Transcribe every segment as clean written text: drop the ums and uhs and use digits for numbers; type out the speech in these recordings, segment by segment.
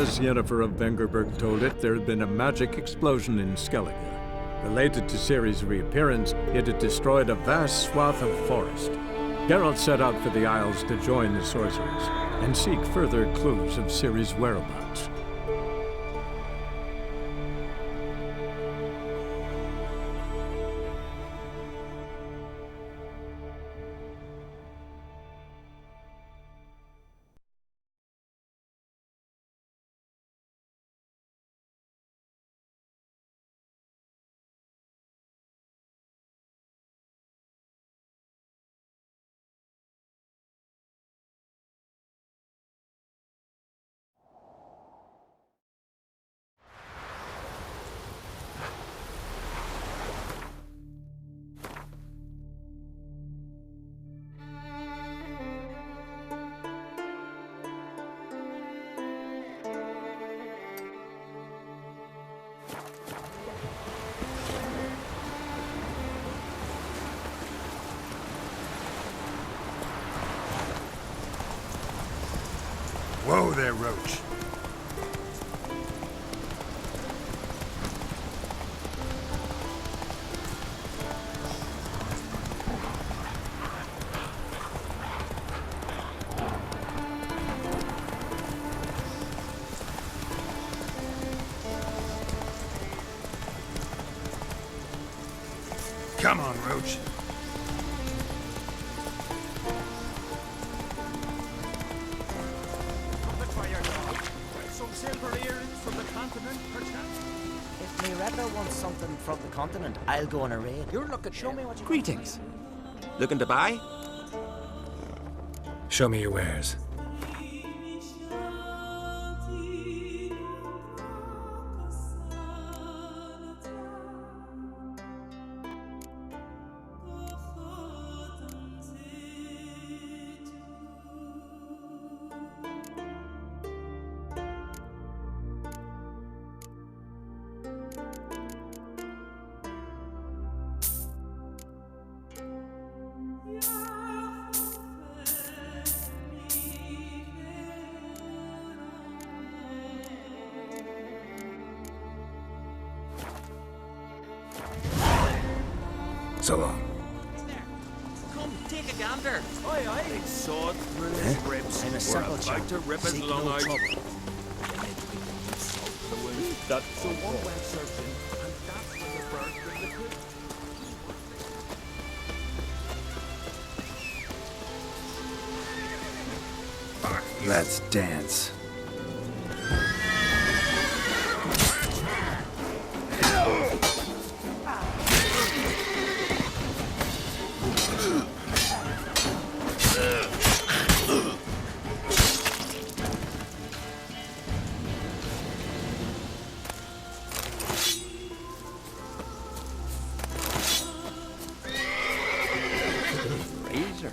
As Yennefer of Vengerberg told it, there had been a magic explosion in Skellige. Related to Ciri's reappearance, it had destroyed a vast swath of forest. Geralt set out for the Isles to join the sorcerers and seek further clues of Ciri's whereabouts. Whoa there, Roach. Come on, Roach. If Miretta wants something from the continent, I'll go on a raid. You're looking. Show me what you. Greetings. Looking to buy? Show me your wares. So long. Come, take a gander. Aye, aye. They saw through his ribs. I'm a simple chap. About to rip his Seek lung no out. trouble. That's so one went searching, and that's when the bird with the good. Let's dance. Razor.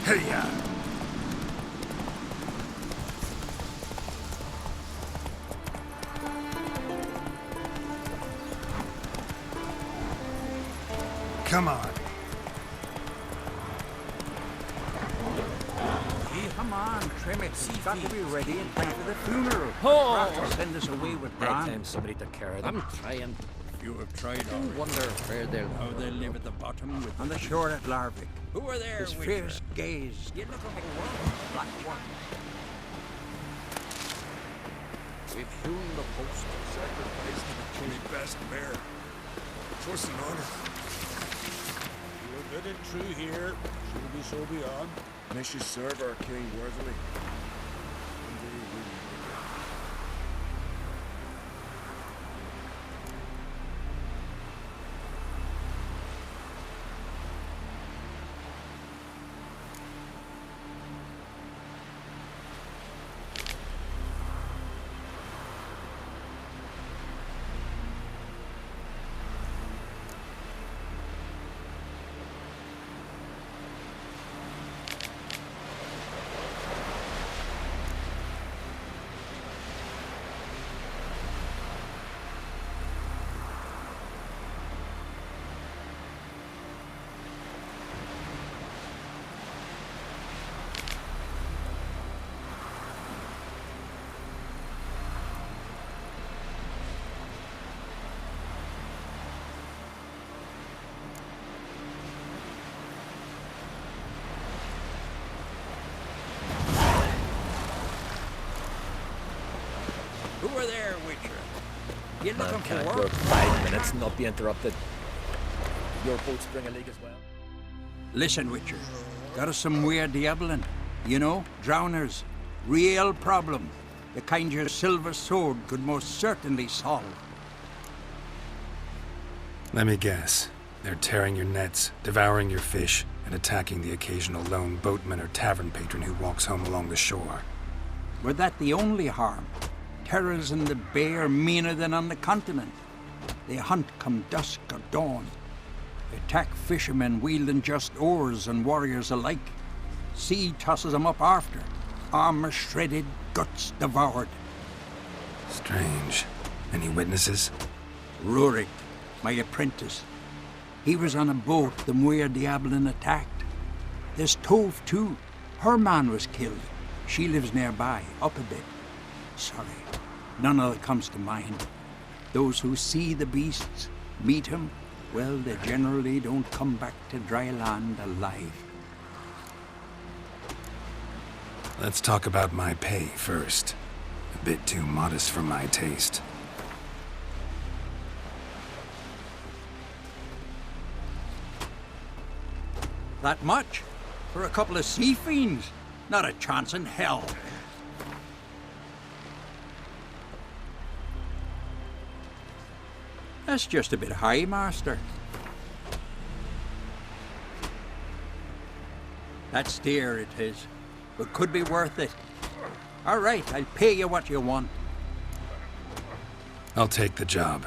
Hey-ya! Come on. Come on, trim it. Got to be ready in time for the funeral. Oh! Send us away with Next Bran. time somebody to carry them. I'm trying. You have tried I wonder where they'll... how they live at the bottom with On the shore at Larvik. Who are there, His fierce gaze. You look like a black one. We've hewn the post. Sacrifice to the king's best bear. Twas an honor. You are good and true here. Should be so beyond. May she serve our king worthily. You Man looking can't for work work? 5 minutes and not be interrupted. Your boat's bring a leak as well. Listen, Witcher. Got us some weird diabling. You know, drowners. Real problem. The kind your silver sword could most certainly solve. Let me guess. They're tearing your nets, devouring your fish, and attacking the occasional lone boatman or tavern patron who walks home along the shore. Were that the only harm? Terrors in the bay are meaner than on the continent. They hunt come dusk or dawn. Attack fishermen wielding just oars and warriors alike. Sea tosses them up after. Armor shredded, guts devoured. Strange. Any witnesses? Rurik, my apprentice. He was on a boat the Muir Diablin attacked. There's Tove, too. Her man was killed. She lives nearby, up a bit. Sorry, none of it comes to mind. Those who see the beasts, meet him, well, they generally don't come back to dry land alive. Let's talk about my pay first. A bit too modest for my taste. That much? For a couple of sea fiends? Not a chance in hell. That's just a bit high, Master. That's dear, it is, but could be worth it. All right, I'll pay you what you want. I'll take the job.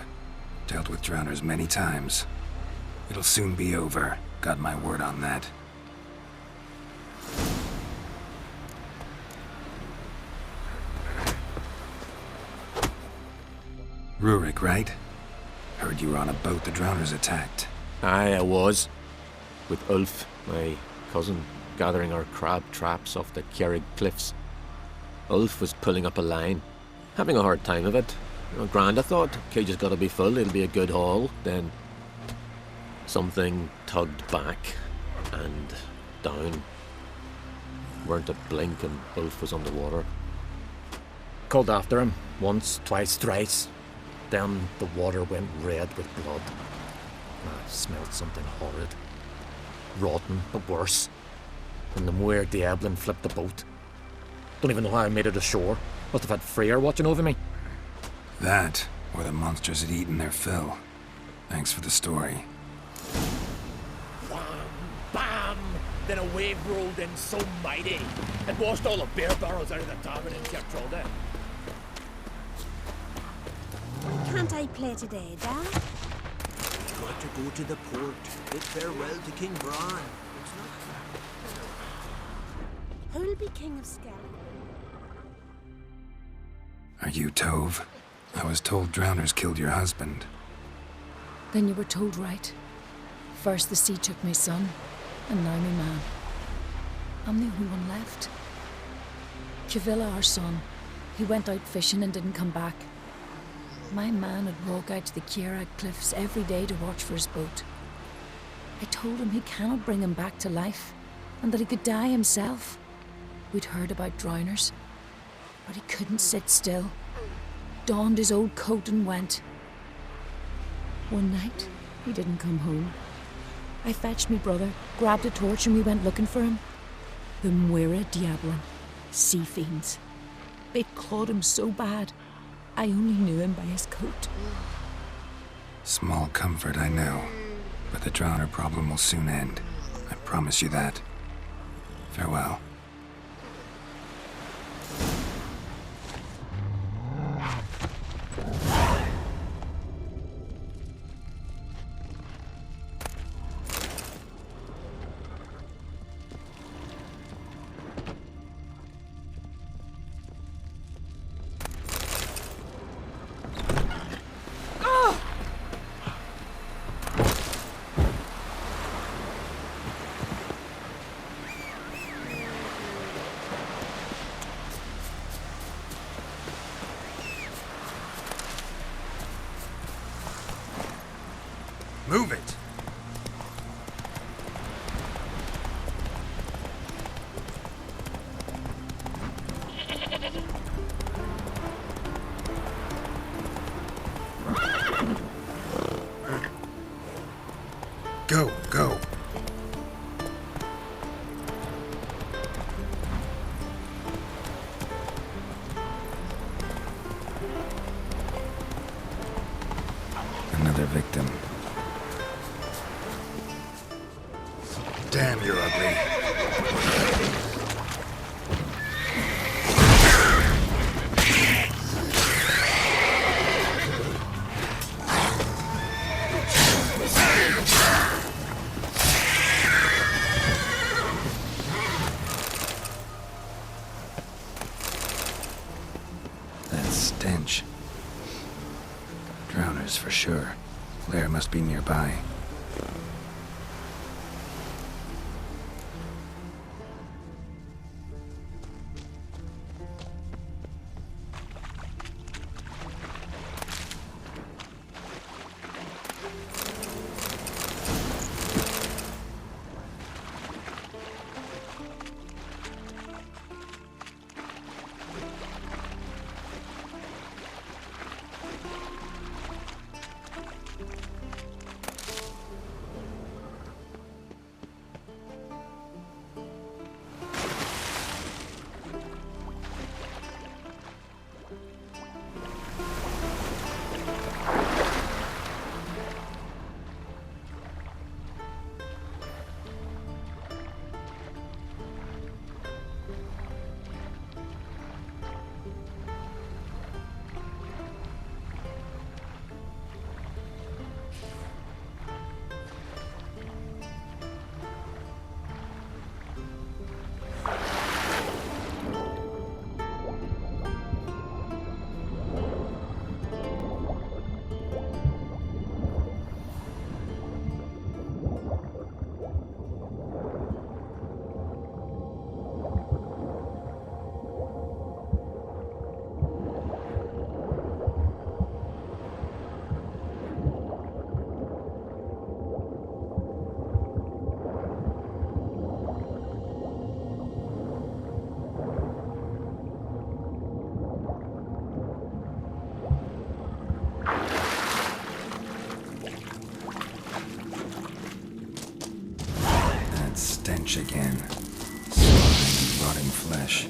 Dealt with drowners many times. It'll soon be over. Got my word on that. Rurik, right? Heard you were on a boat the drowners attacked. Aye, I was. With Ulf, my cousin, gathering our crab traps off the Kierig cliffs. Ulf was pulling up a line, having a hard time of it. Grand, I thought. Cage has got to be full, it'll be a good haul. Then something tugged back and down. Weren't a blink and Ulf was underwater. Called after him, once, twice, thrice. Then the water went red with blood. I smelled something horrid. Rotten, but worse. And the Muir Diablin flipped the boat. Don't even know how I made it ashore. Must have had Freyr watching over me. That, or the monsters had eaten their fill. Thanks for the story. Wham! Bam! Then a wave rolled in so mighty, it washed all the beer barrels out of the tavern in Kjartrolde. Can't I play today, Dad? Got to go to the port. Bid farewell to King Bran. Who'll be King of Skellige? Are you Tove? I was told drowners killed your husband. Then you were told right. First the sea took my son, and now my man. I'm the only one left. Kavilla, our son, he went out fishing and didn't come back. My man would walk out to the Kierig cliffs every day to watch for his boat. I told him he cannot bring him back to life, and that he could die himself. We'd heard about drowners, but he couldn't sit still. Donned his old coat and went. One night, he didn't come home. I fetched me brother, grabbed a torch, and we went looking for him. The Muira Diablin, sea fiends. They'd clawed him so bad, I only knew him by his coat. Small comfort, I know. But the drowner problem will soon end. I promise you that. Farewell. Damn, you're ugly. That stench. Drowners for sure. Lair must be nearby. Stench again. Slime, rotting flesh.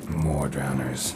More drowners.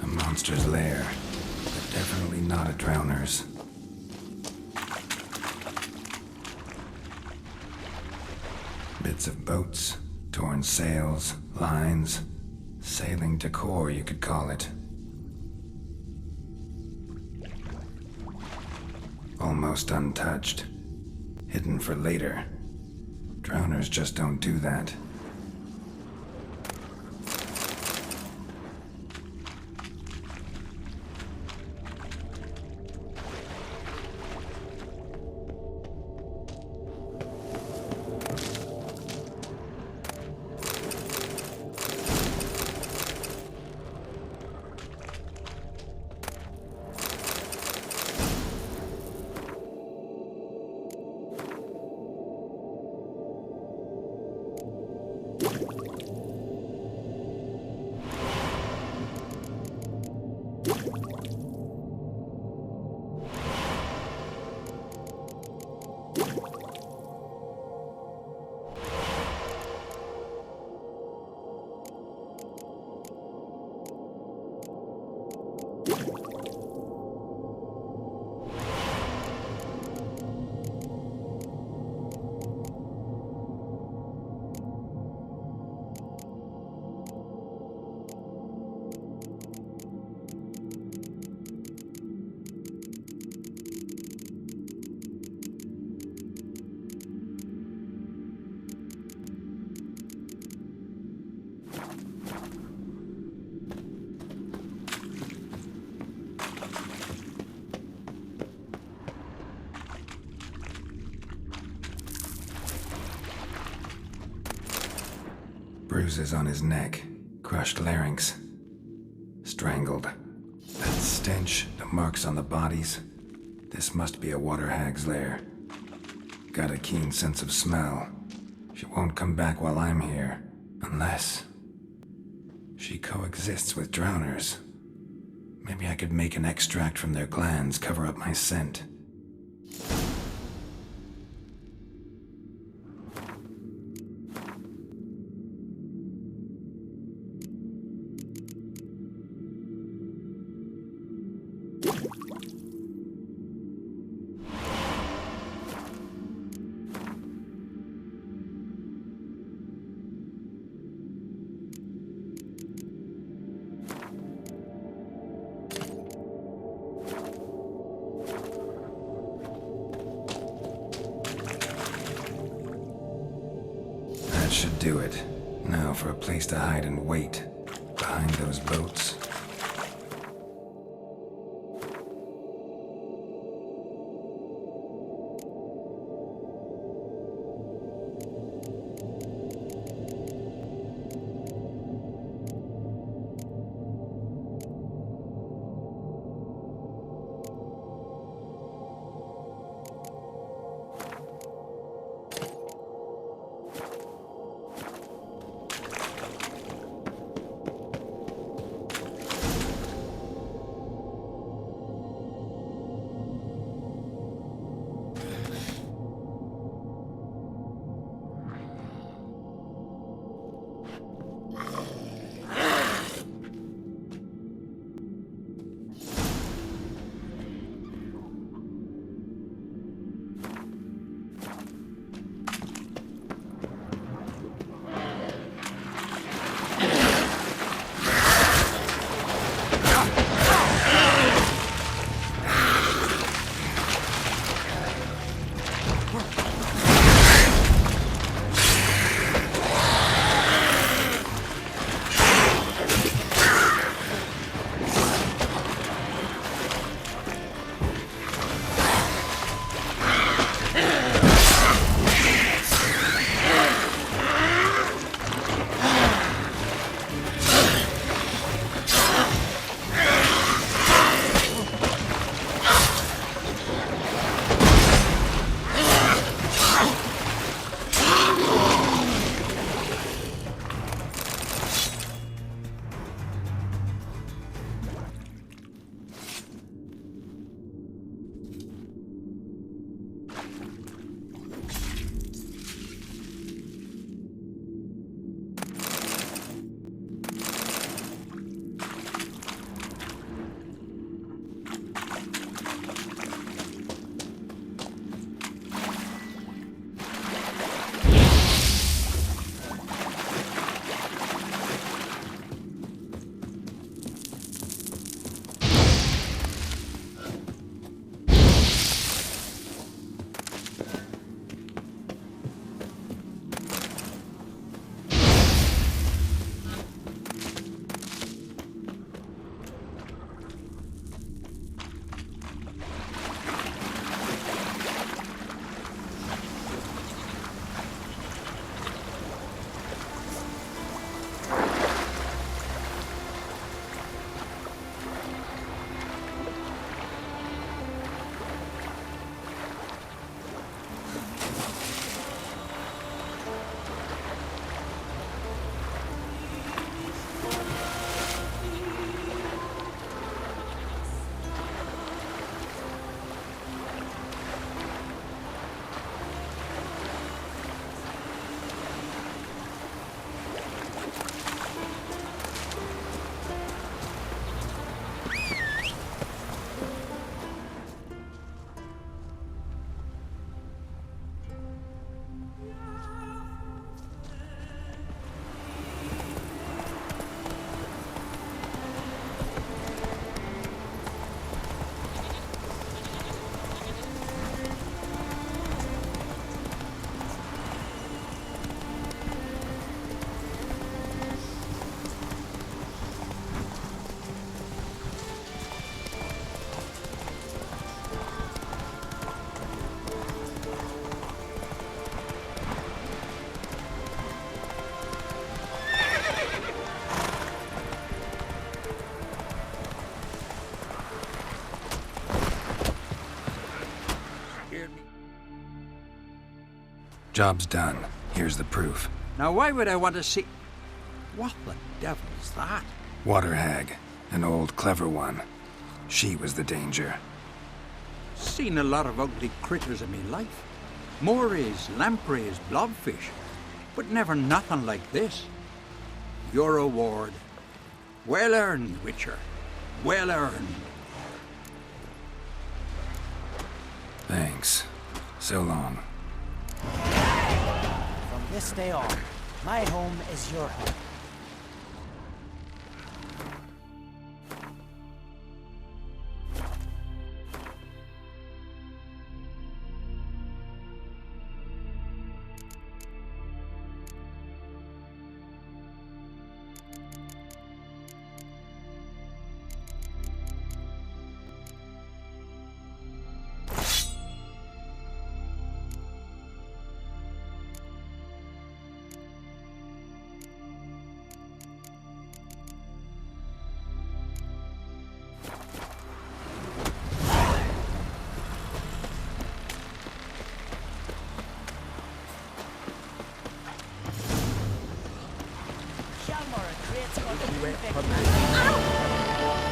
Monster's lair, but definitely not a drowner's. Bits of boats, torn sails, lines, sailing decor, you could call it. Almost untouched, hidden for later. Drowners just don't do that. Bruises on his neck, crushed larynx, strangled. That stench, the marks on the bodies. This must be a water hag's lair. Got a keen sense of smell. She won't come back while I'm here, unless she coexists with drowners. Maybe I could make an extract from their glands cover up my scent. Should do it. Now for a place to hide and wait. Behind those boats. Job's done. Here's the proof. Now, why would I want to see... What the devil's that? Water hag. An old, clever one. She was the danger. Seen a lot of ugly critters in me life. Morays, lampreys, blobfish. But never nothing like this. Your reward. Well earned, Witcher. Well earned. Thanks. So long. From this day on, my home is your home.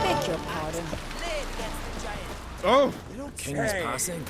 Beg your pardon. Oh! King is passing.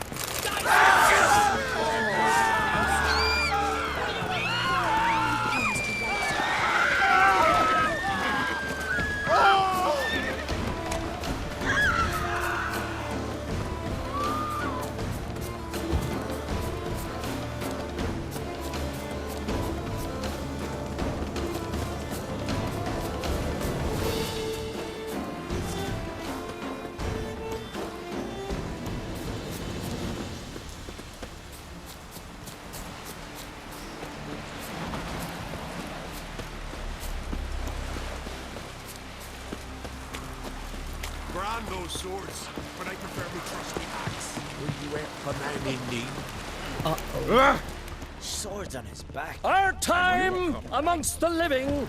Grand those swords, but I prefer my trusty axe. Will you help a man in need? Uh-oh. Swords on his back. Our time amongst the living.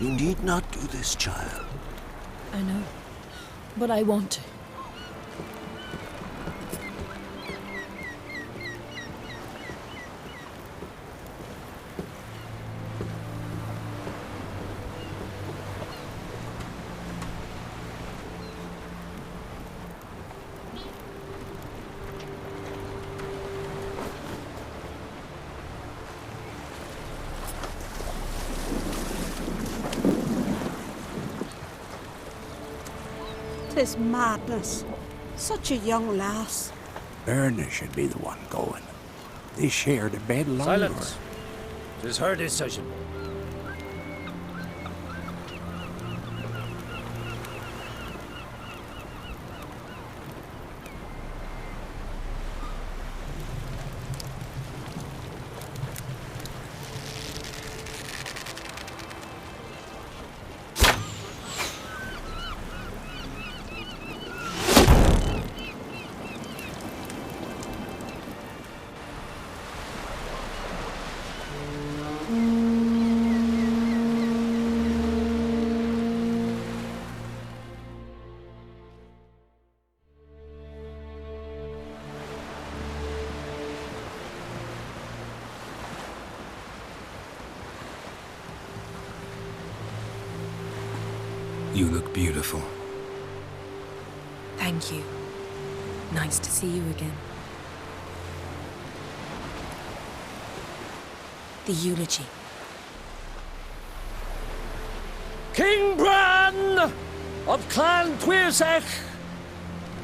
You need not do this, child. I know, but I want to. Tis madness. Such a young lass. Erna should be the one going. They shared a bed longer. Silence. It is her decision. You look beautiful. Thank you. Nice to see you again. The eulogy. King Bran of Clan Tuirsech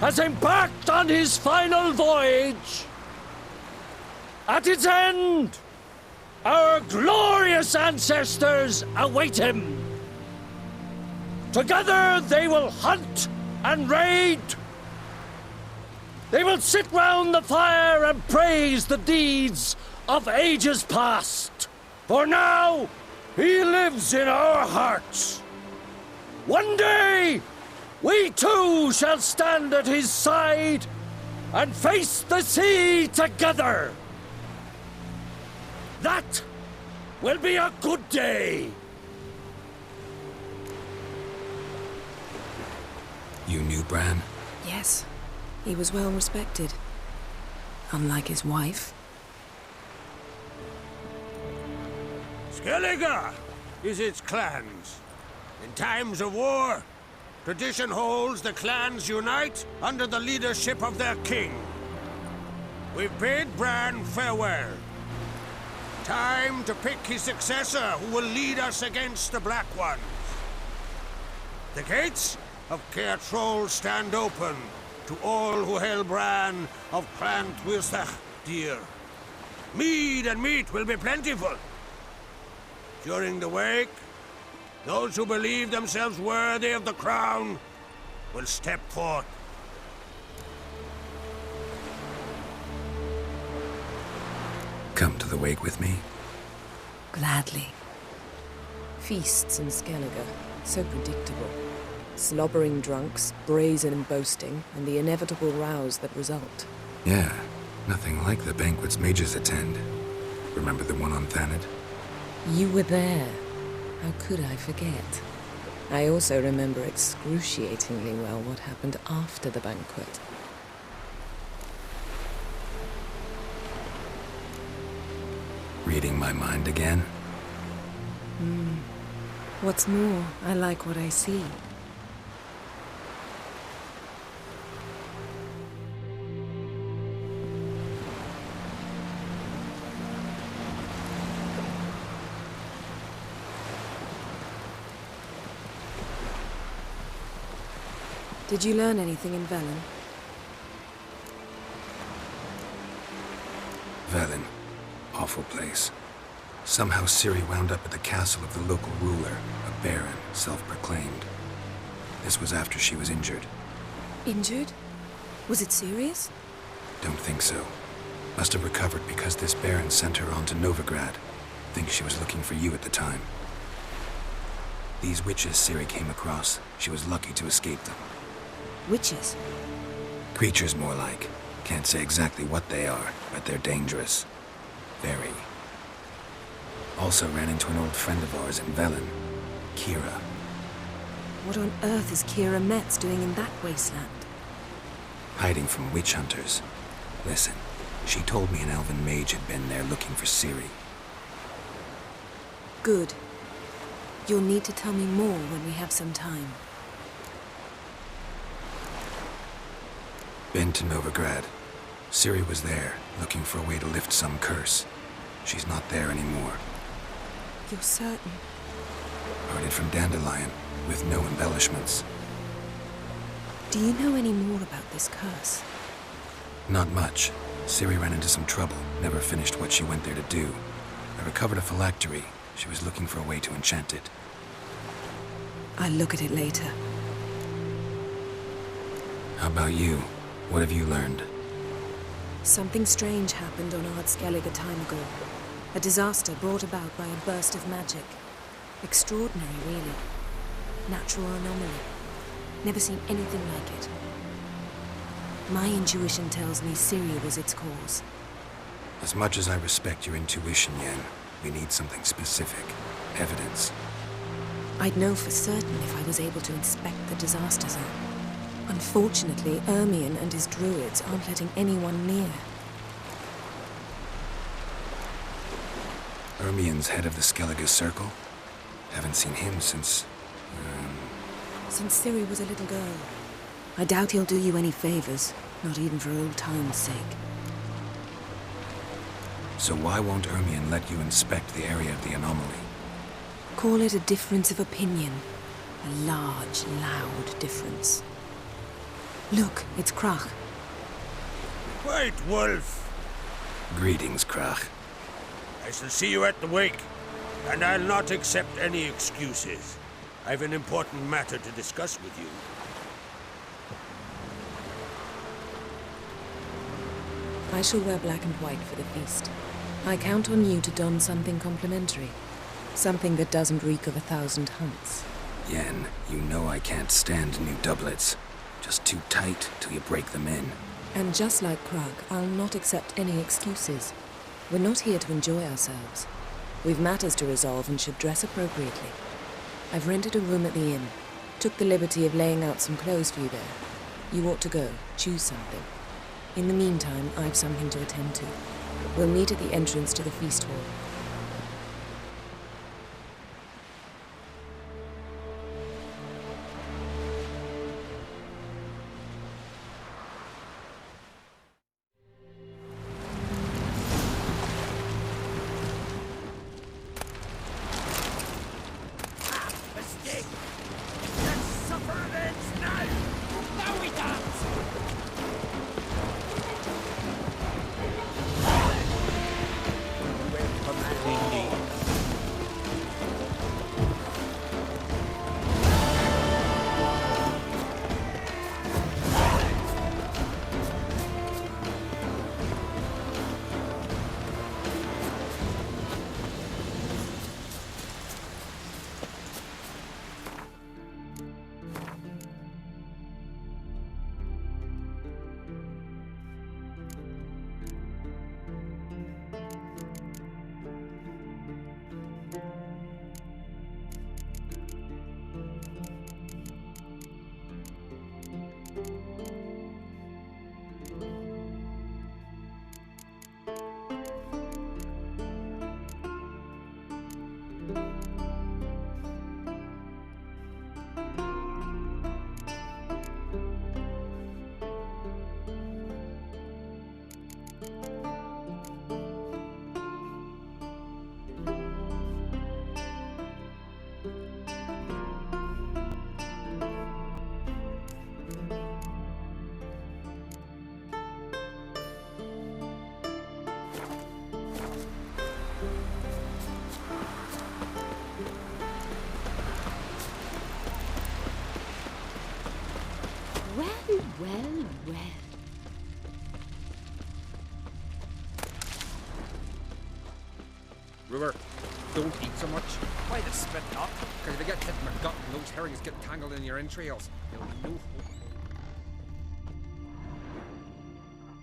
has embarked on his final voyage. At its end, our glorious ancestors await him. Together they will hunt and raid. They will sit round the fire and praise the deeds of ages past. For now, he lives in our hearts. One day, we too shall stand at his side and face the sea together. That will be a good day. You knew Bran? Yes. He was well respected. Unlike his wife. Skellige is its clans. In times of war, tradition holds the clans unite under the leadership of their king. We've bid Bran farewell. Time to pick his successor who will lead us against the Black Ones. The gates of Caer Troll stand open to all who hail Bran of Clan Tuirsech dear. Mead and meat will be plentiful. During the wake, those who believe themselves worthy of the crown will step forth. Come to the wake with me? Gladly. Feasts in Skellige, so predictable. Slobbering drunks, brazen and boasting, and the inevitable rows that result. Yeah, nothing like the banquets mages attend. Remember the one on Thanedd? You were there. How could I forget? I also remember excruciatingly well what happened after the banquet. Reading my mind again? What's more, I like what I see. Did you learn anything in Velen? Velen. Awful place. Somehow Ciri wound up at the castle of the local ruler, a baron, self-proclaimed. This was after she was injured. Injured? Was it serious? Don't think so. Must have recovered because this baron sent her on to Novigrad. Think she was looking for you at the time. These witches Ciri came across, she was lucky to escape them. Witches? Creatures more like. Can't say exactly what they are, but they're dangerous. Very. Also ran into an old friend of ours in Velen, Kira. What on earth is Kira Metz doing in that wasteland? Hiding from witch hunters. Listen, she told me an elven mage had been there looking for Ciri. Good. You'll need to tell me more when we have some time. Been to Novigrad. Ciri was there, looking for a way to lift some curse. She's not there anymore. You're certain? Heard it from Dandelion, with no embellishments. Do you know any more about this curse? Not much. Ciri ran into some trouble, never finished what she went there to do. I recovered a phylactery. She was looking for a way to enchant it. I'll look at it later. How about you? What have you learned? Something strange happened on Ard Skellige a time ago. A disaster brought about by a burst of magic. Extraordinary, really. Natural anomaly. Never seen anything like it. My intuition tells me Ciri was its cause. As much as I respect your intuition, Yen, we need something specific. Evidence. I'd know for certain if I was able to inspect the disaster zone. Unfortunately, Ermion and his druids aren't letting anyone near. Ermion's head of the Skellige Circle? Haven't seen him since... Since Ciri was a little girl. I doubt he'll do you any favors, not even for old time's sake. So why won't Ermion let you inspect the area of the anomaly? Call it a difference of opinion. A large, loud difference. Look, it's Krach. White Wolf! Greetings, Krach. I shall see you at the wake, and I'll not accept any excuses. I've an important matter to discuss with you. I shall wear black and white for the feast. I count on you to don something complimentary. Something that doesn't reek of 1,000 hunts. Yen, you know I can't stand new doublets. Just too tight till you break them in. And just like Krag, I'll not accept any excuses. We're not here to enjoy ourselves. We've matters to resolve and should dress appropriately. I've rented a room at the inn. Took the liberty of laying out some clothes for you there. You ought to go. Choose something. In the meantime, I've something to attend to. We'll meet at the entrance to the feast hall. Mistake! Let's suffer revenge now! Now we dance! We're commanding thee. Well. Ruger, don't eat so much. Why the spit up? Because if you get hit in the gut and those herrings get tangled in your entrails, you'll be no hope.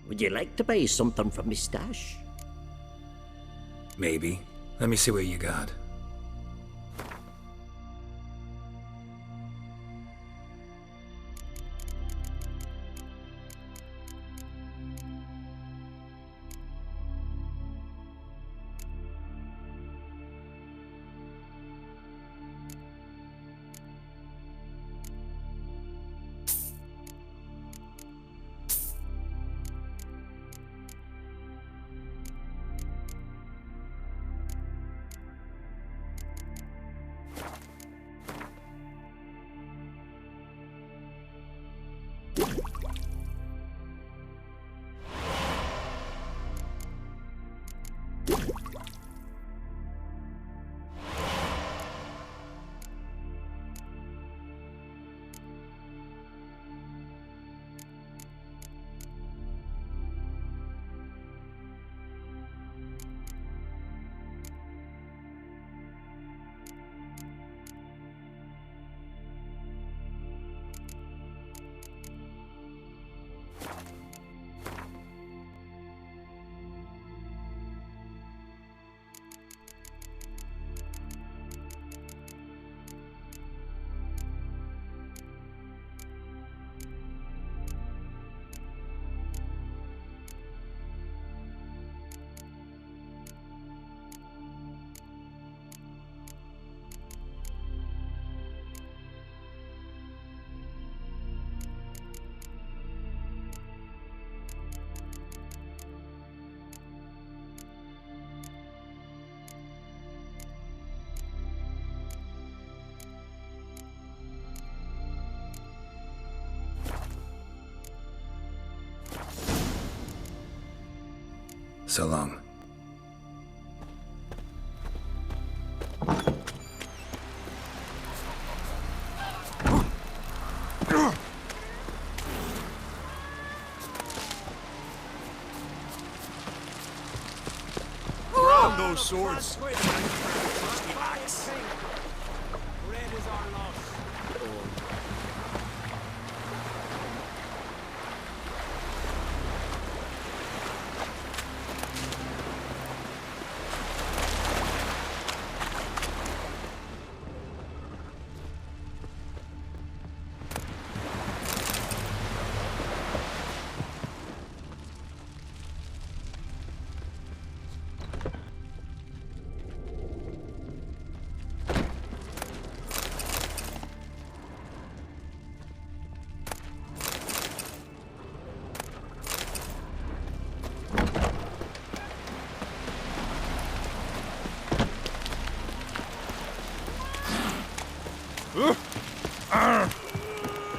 Would you like to buy something from me stash? Maybe. Let me see what you got. So long. Ground those swords.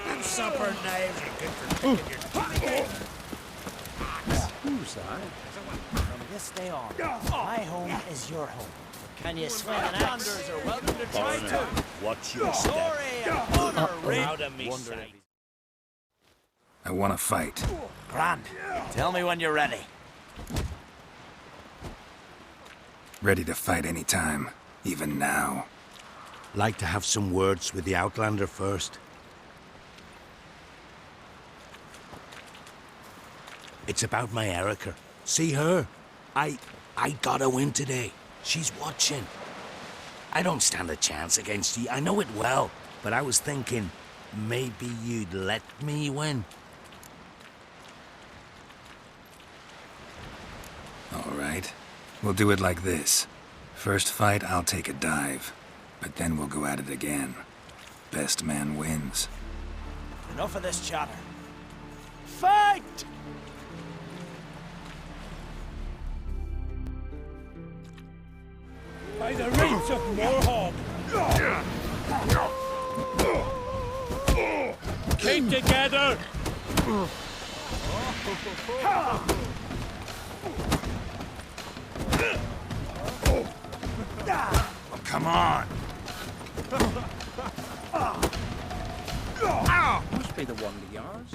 And supper knives are good for picking your Who's that? From this day on, my home is your home. Can you swing an axe? Are welcome to try too. Watch your step. Glory and honor reign. Out of me sight. I want to fight. Grand. Tell me when you're ready. Ready to fight anytime, even now. Like to have some words with the Outlander first. It's about my Erica. See her? I got a win today. She's watching. I don't stand a chance against you. I know it well. But I was thinking, maybe you'd let me win. All right. We'll do it like this. First fight, I'll take a dive. But then we'll go at it again. Best man wins. Enough of this chatter. Fight! By the reins of Morhog! Keep together! Oh, come on! Must be the one of yours.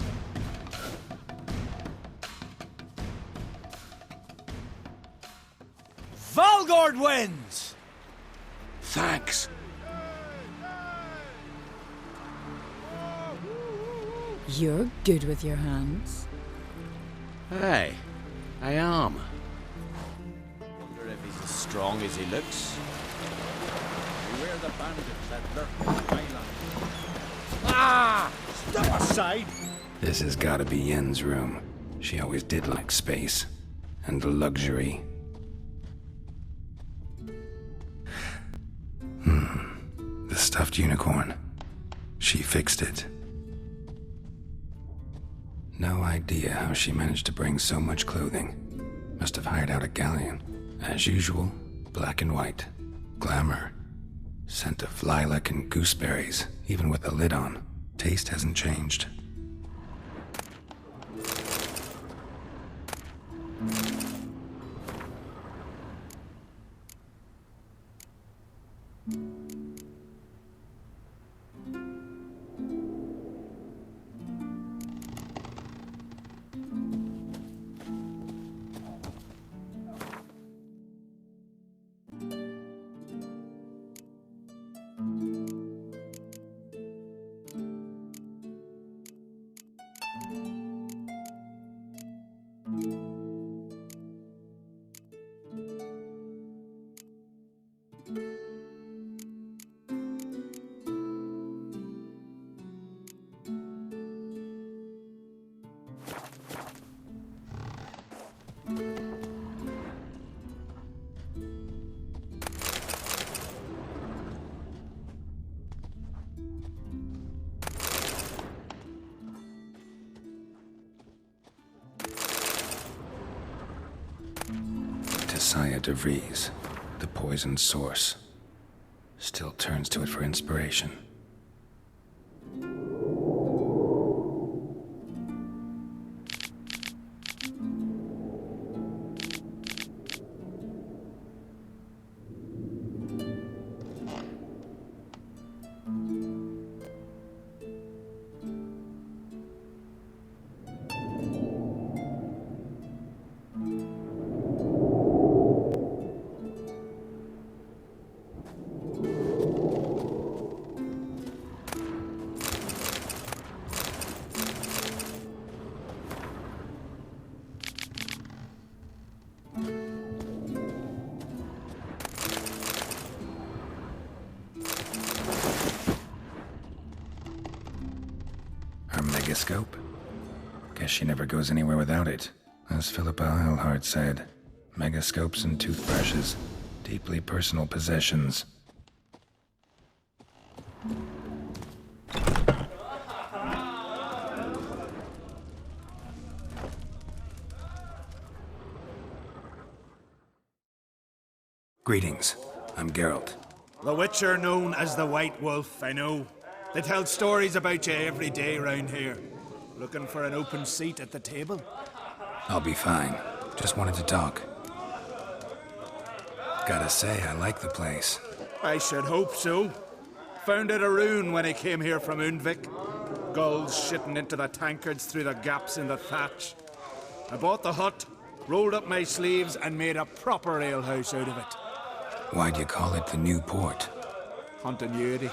Valgord wins! Thanks. You're good with your hands. Hey, I am. Wonder if he's as strong as he looks. Beware the bandits that lurk in the island. Ah! Step aside! This has gotta be Yen's room. She always did like space. And luxury. The stuffed unicorn. She fixed it. No idea how she managed to bring so much clothing. Must have hired out a galleon. As usual, black and white. Glamour. Scent of lilac and gooseberries, even with the lid on. Taste hasn't changed. Saya de Vries, the poisoned source, still turns to it for inspiration. megascope? Guess she never goes anywhere without it. As Philippa Eilhart said, megascopes and toothbrushes, deeply personal possessions. Greetings. I'm Geralt. The Witcher known as the White Wolf, I know. They tell stories about you every day round here. Looking for an open seat at the table? I'll be fine. Just wanted to talk. Gotta say, I like the place. I should hope so. Found it a rune when I came here from Undvik. Gulls shitting into the tankards through the gaps in the thatch. I bought the hut, rolled up my sleeves, and made a proper alehouse out of it. Why'd you call it the New Port? Hunting Yuri.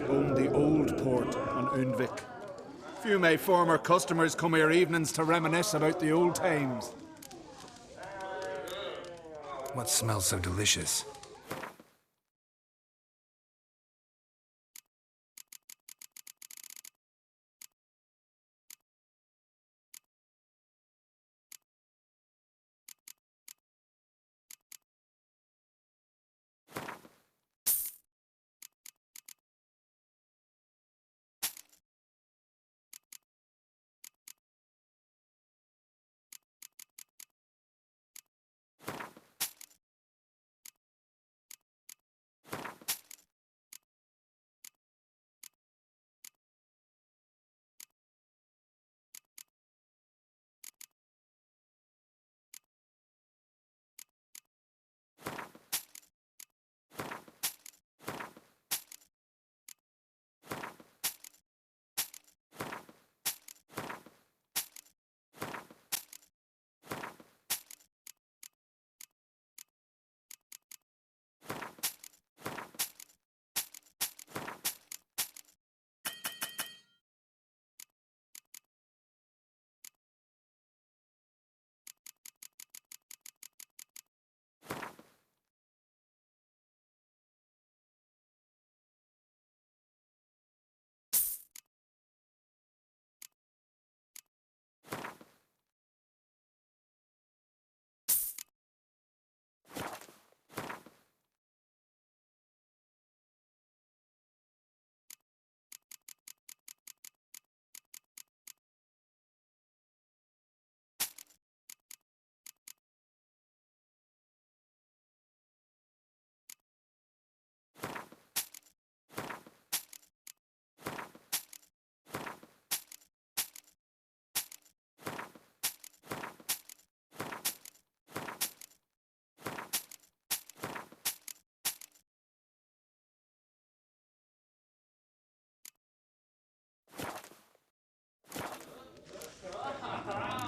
Owned the old port on Undvik. Few of my former customers come here evenings to reminisce about the old times. What smells so delicious?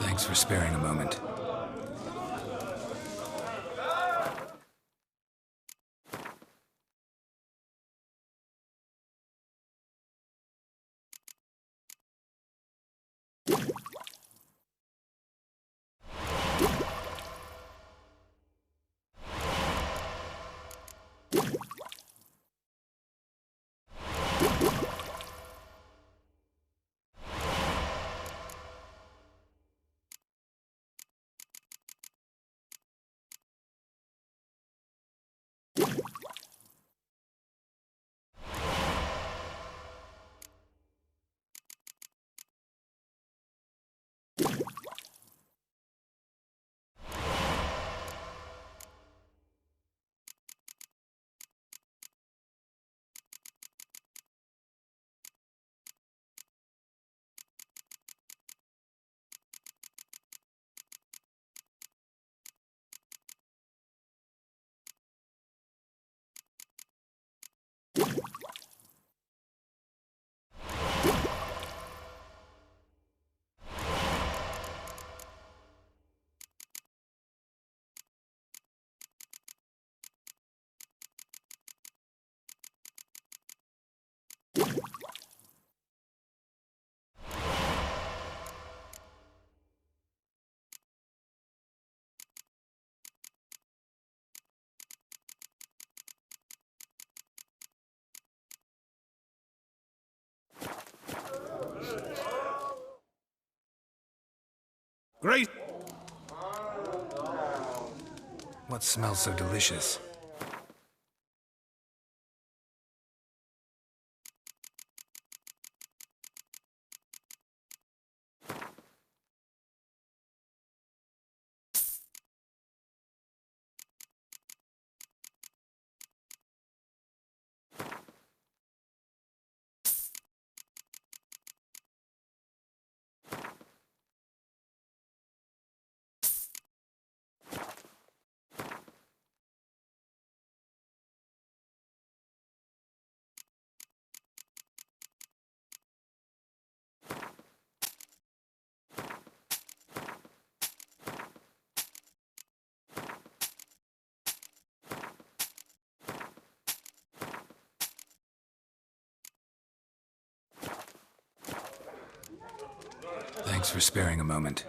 Thanks for sparing a moment. Great! What smells so delicious? Thanks for sparing a moment.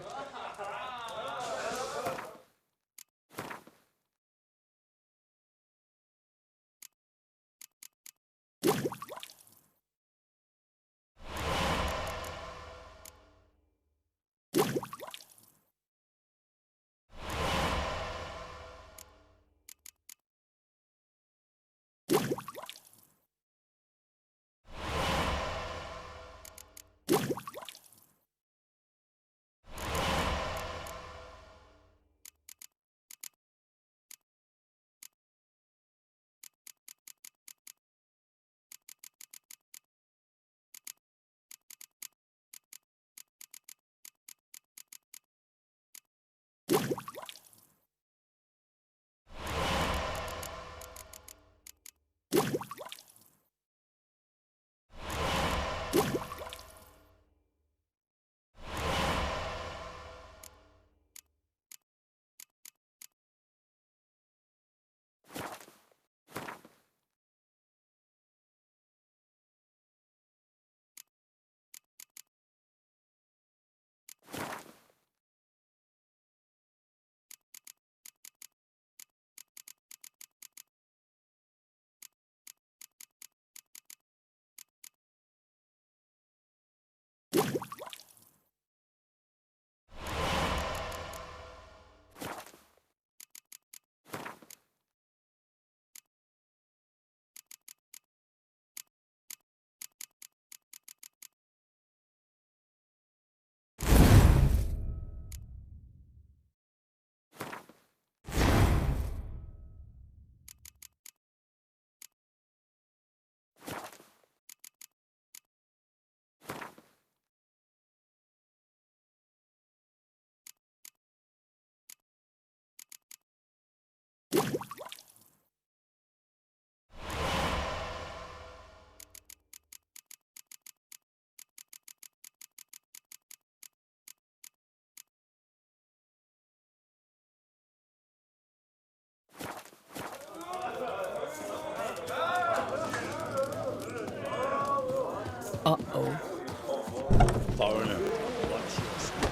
Uh-oh. Foreigner, what's your step?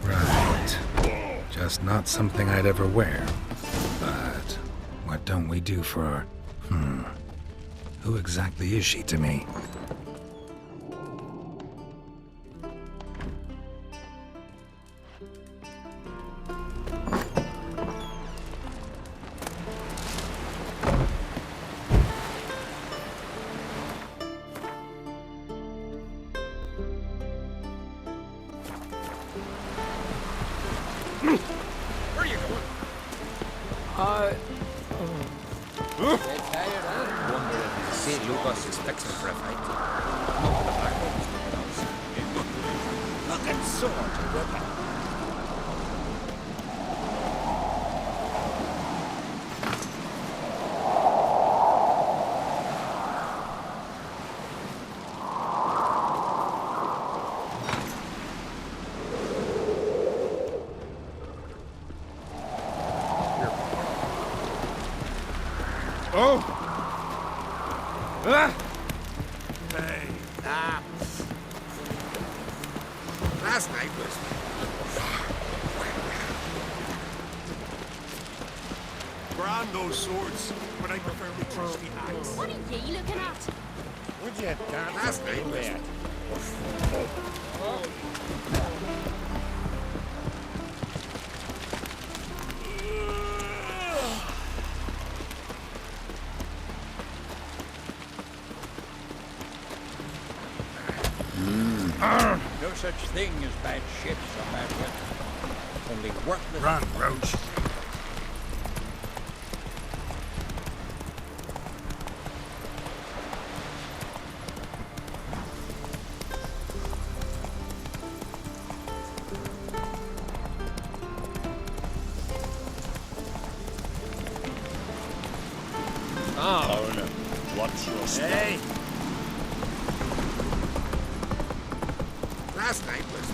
Right. Just not something I'd ever wear. But what don't we do for... Who exactly is she to me? Where are you going? Get tired, huh? Wonder if St. Lucas is fixing for a fight. Not to the back of Looking sore to whip out. Oh! Ah! Hey. Last night was... Brand those swords, but I prefer my trusty axe. What are ye looking at? Would you dance Last night was... No such thing as bad ships or bad weather. Only worthless... Run, Roach. Oh, no. What's your style? Hey! Last night was...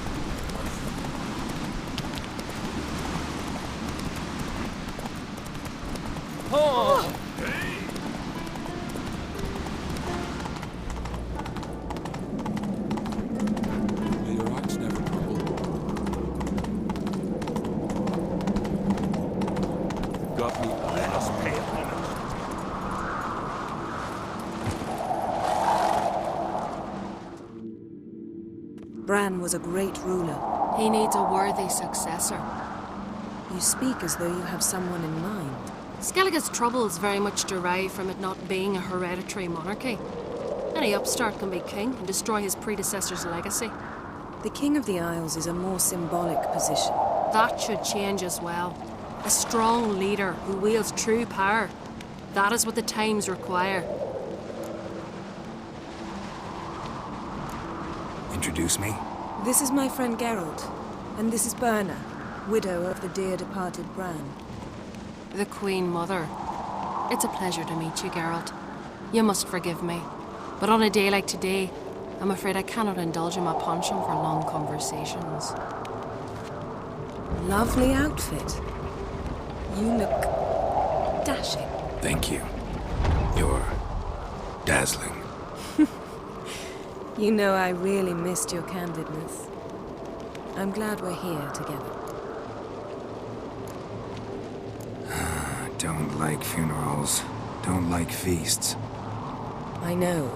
Oh! May your axe never crumble. Got me. Let us pay a minute. Bran was a great ruler. He needs a worthy successor. You speak as though you have someone in mind. Skellige's troubles very much derive from it not being a hereditary monarchy. Any upstart can be king and destroy his predecessor's legacy. The King of the Isles is a more symbolic position. That should change as well. A strong leader who wields true power. That is what the times require. Introduce me? This is my friend Geralt, and this is Berna, widow of the dear departed Bran. The Queen Mother. It's a pleasure to meet you, Geralt. You must forgive me, but on a day like today, I'm afraid I cannot indulge in my penchant for long conversations. Lovely outfit. You look dashing. Thank you. You're dazzling. You know I really missed your candidness. I'm glad we're here together. Don't like funerals. Don't like feasts. I know.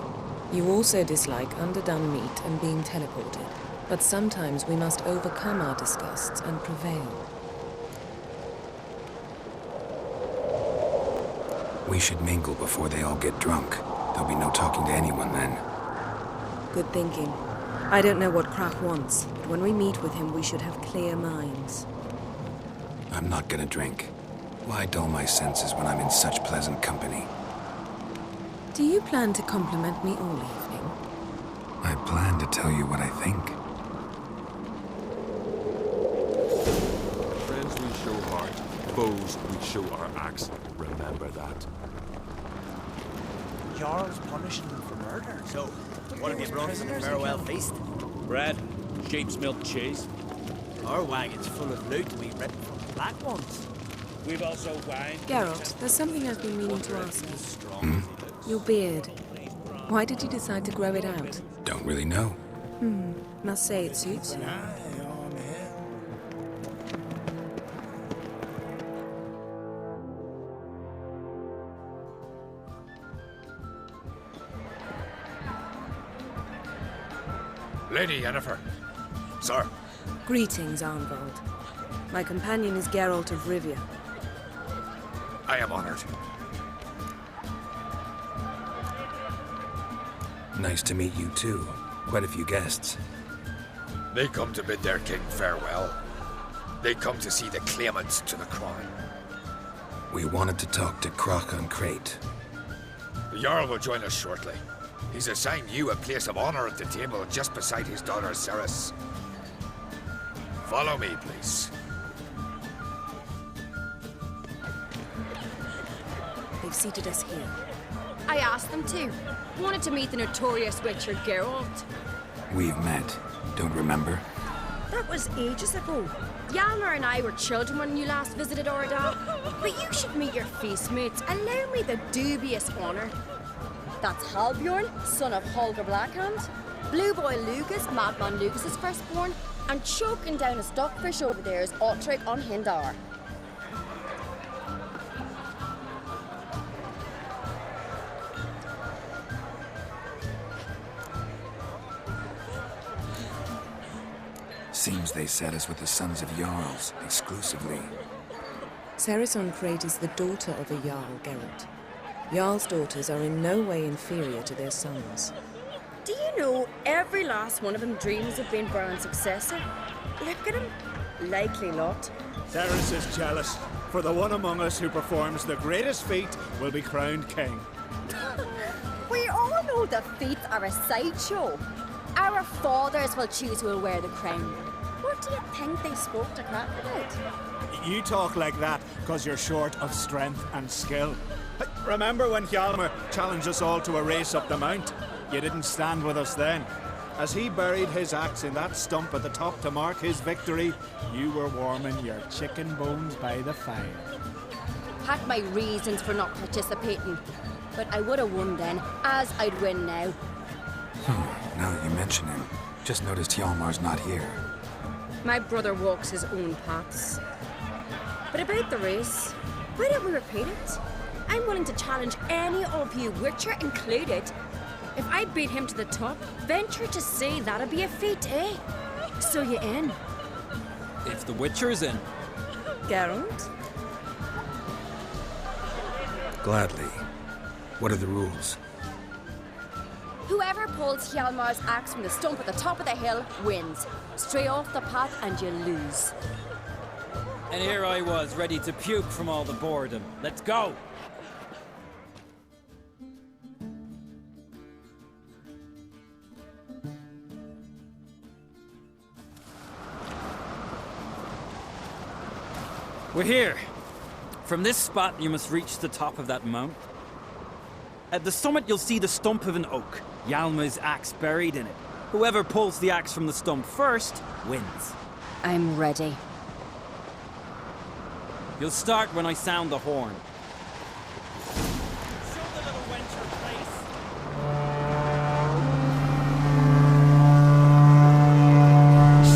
You also dislike underdone meat and being teleported. But sometimes we must overcome our disgusts and prevail. We should mingle before they all get drunk. There'll be no talking to anyone then. Good thinking. I don't know what Krach wants, but when we meet with him, we should have clear minds. I'm not gonna drink. Why dull my senses when I'm in such pleasant company? Do you plan to compliment me all evening? I plan to tell you what I think. Friends we show heart, foes we show our axe. Remember that. Jarl's punishing them for murder. So, what have you brought for the prisoners farewell again? feast? Bread, sheep's milk cheese. Our wagon's full of loot to be ripped from the black ones. We've also wine. Geralt, there's something I've been meaning to ask you. Your beard. Why did you decide to grow it out? Don't really know. Must say it suits you. Lady Yennefer. Sir. Greetings, Arnvald. My companion is Geralt of Rivia. I am honored. Nice to meet you too. Quite a few guests. They come to bid their king farewell. They come to see the claimants to the crown. We wanted to talk to Krach on Crate. The Jarl will join us shortly. He's assigned you a place of honor at the table just beside his daughter Ceres. Follow me, please. They've seated us here. I asked them to. Wanted to meet the notorious Witcher Geralt. We've met. Don't remember? That was ages ago. Hjalmar and I were children when you last visited Orda. But you should meet your feast mates. Allow me the dubious honour. That's Halbjorn, son of Holger Blackhand. Blue Boy Lucas, Madman Lucas's firstborn. And choking down a stockfish over there is Ottric on Hindar. Seems they set us with the sons of Jarls, exclusively. Cerys Crate is the daughter of a Jarl, Geralt. Jarl's daughters are in no way inferior to their sons. Do you know every last one of them dreams of being Bran's successor? Look at him. Likely lot. Cerys is jealous, for the one among us who performs the greatest feat will be crowned king. We all know the feats are a sideshow. Our fathers will choose who will wear the crown. What do you think they spoke to Crap about? You talk like that because you're short of strength and skill. Remember when Hjalmar challenged us all to a race up the mount? You didn't stand with us then. As he buried his axe in that stump at the top to mark his victory, you were warming your chicken bones by the fire. Had my reasons for not participating, but I would have won then, as I'd win now. Now that you mention him, just noticed Hjalmar's not here. My brother walks his own paths. But about the race, why don't we repeat it? I'm willing to challenge any of you, Witcher included. If I beat him to the top, venture to say that'd be a feat, eh? So you in? If the Witcher's in. Geralt? Gladly. What are the rules? Whoever pulls Hjalmar's axe from the stump at the top of the hill wins. Stray off the path and you lose. And here I was, ready to puke from all the boredom. Let's go! We're here. From this spot, you must reach the top of that mount. At the summit, you'll see the stump of an oak. Hjalmar's axe buried in it. Whoever pulls the axe from the stump first wins. I'm ready. You'll start when I sound the horn.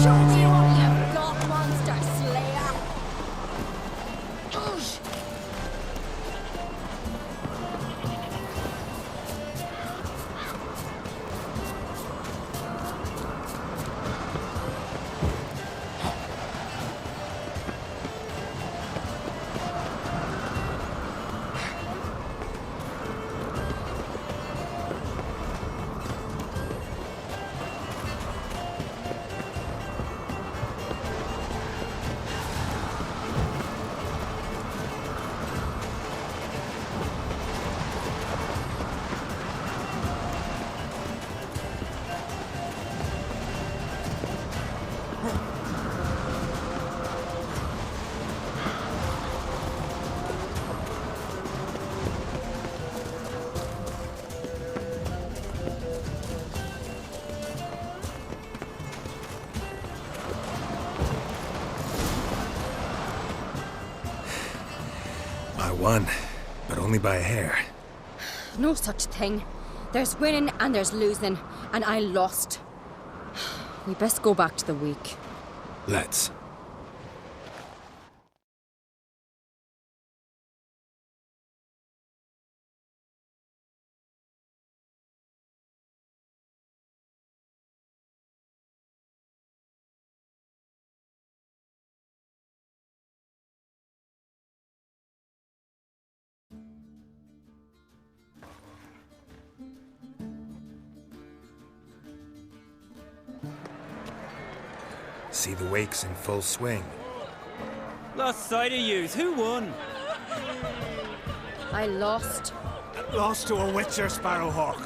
Show me what you've got, monster slayer! Oosh. I won, but only by a hair. No such thing. There's winning and there's losing, and I lost. We best go back to the week. Let's. See the wakes in full swing. Lost sight of yous. Who won? I lost. Lost to a Witcher, Sparrowhawk.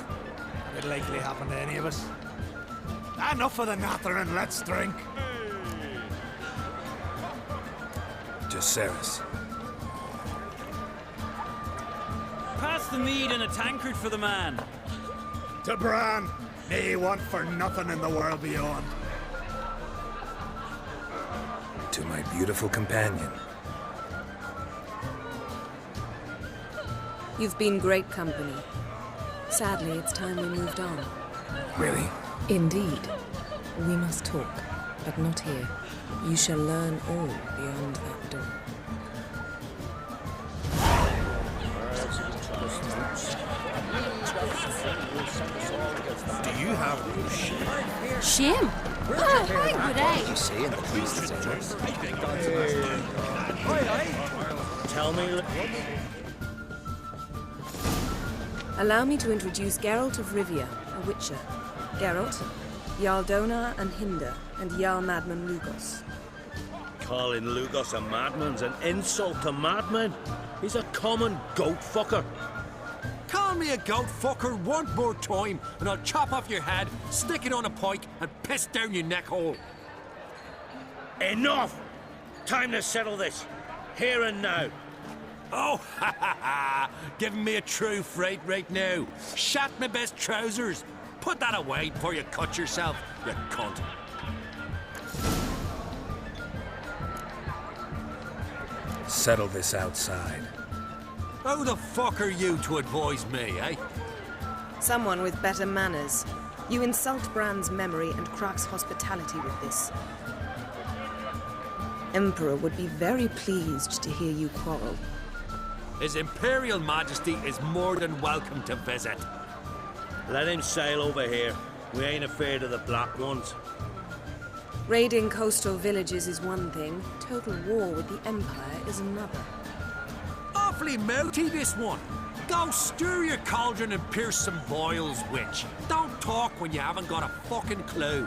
It'd likely happen to any of us. Enough of the natter and let's drink. To Cerys. Pass the mead in a tankard for the man. To Bran, may he want for nothing in the world beyond. To my beautiful companion. You've been great company. Sadly, it's time we moved on. Really? Indeed. We must talk, but not here. You shall learn all beyond that door. Do you have no shame? Shame? Oh, how would I? You see in the priest's angels. Tell me. Allow me to introduce Geralt of Rivia, a witcher. Geralt, Jarl Donar and Hinder, and Jarl Madman Lugos. Calling Lugos a madman's an insult to madmen. He's a common goat fucker. Call me a goat fucker one more time, and I'll chop off your head, stick it on a pike, and piss down your neck hole. Enough! Time to settle this. Here and now. Oh, ha ha ha! Giving me a true fright right now. Shat my best trousers. Put that away before you cut yourself, you cunt. Settle this outside. Who the fuck are you to advise me, eh? Someone with better manners. You insult Bran's memory and Crach's hospitality with this. Emperor would be very pleased to hear you quarrel. His Imperial Majesty is more than welcome to visit. Let him sail over here. We ain't afraid of the Black Ones. Raiding coastal villages is one thing. Total war with the Empire is another. Awfully mouty, this one. Go stir your cauldron and pierce some boils, witch. Don't talk when you haven't got a fucking clue.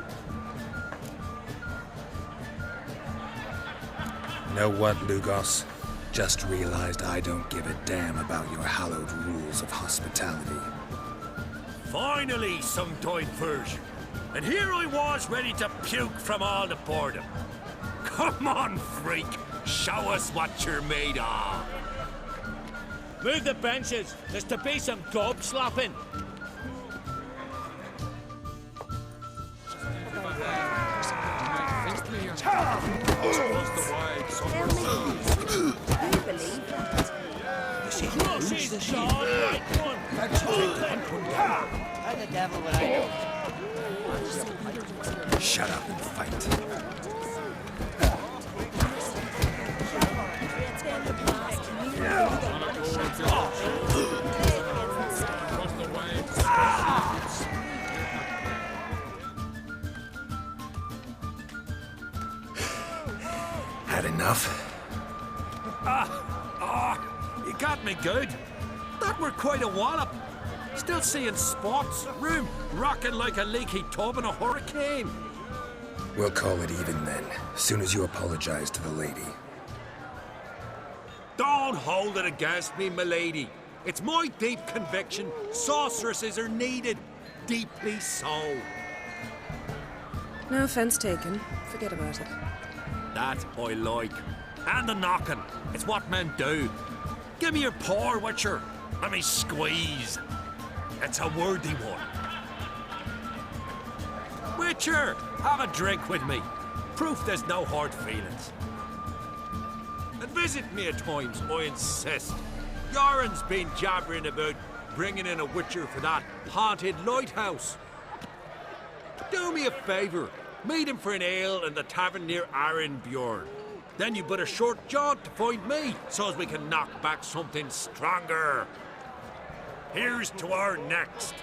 Know what, Lugos? Just realized I don't give a damn about your hallowed rules of hospitality. Finally, some diversion. And here I was ready to puke from all the boredom. Come on, freak. Show us what you're made of. Move the benches. There's to be some gob slapping. How the devil would I know? Shut up and fight. Had enough? You got me good. That were quite a wallop. Still seeing spots, room rocking like a leaky tub in a hurricane. We'll call it even then, soon as you apologize to the lady. Don't hold it against me, milady. It's my deep conviction sorceresses are needed. Deeply so. No offense taken. Forget about it. That I like. And the knocking. It's what men do. Give me your paw, Witcher. Let me squeeze. It's a worthy one. Witcher, have a drink with me. Proof there's no hard feelings. And visit me at times, I insist. Yoren's been jabbering about bringing in a Witcher for that haunted lighthouse. Do me a favour. Meet him for an ale in the tavern near Arenbjorn. Then you but a short jaunt to find me, so as we can knock back something stronger. Here's to our next.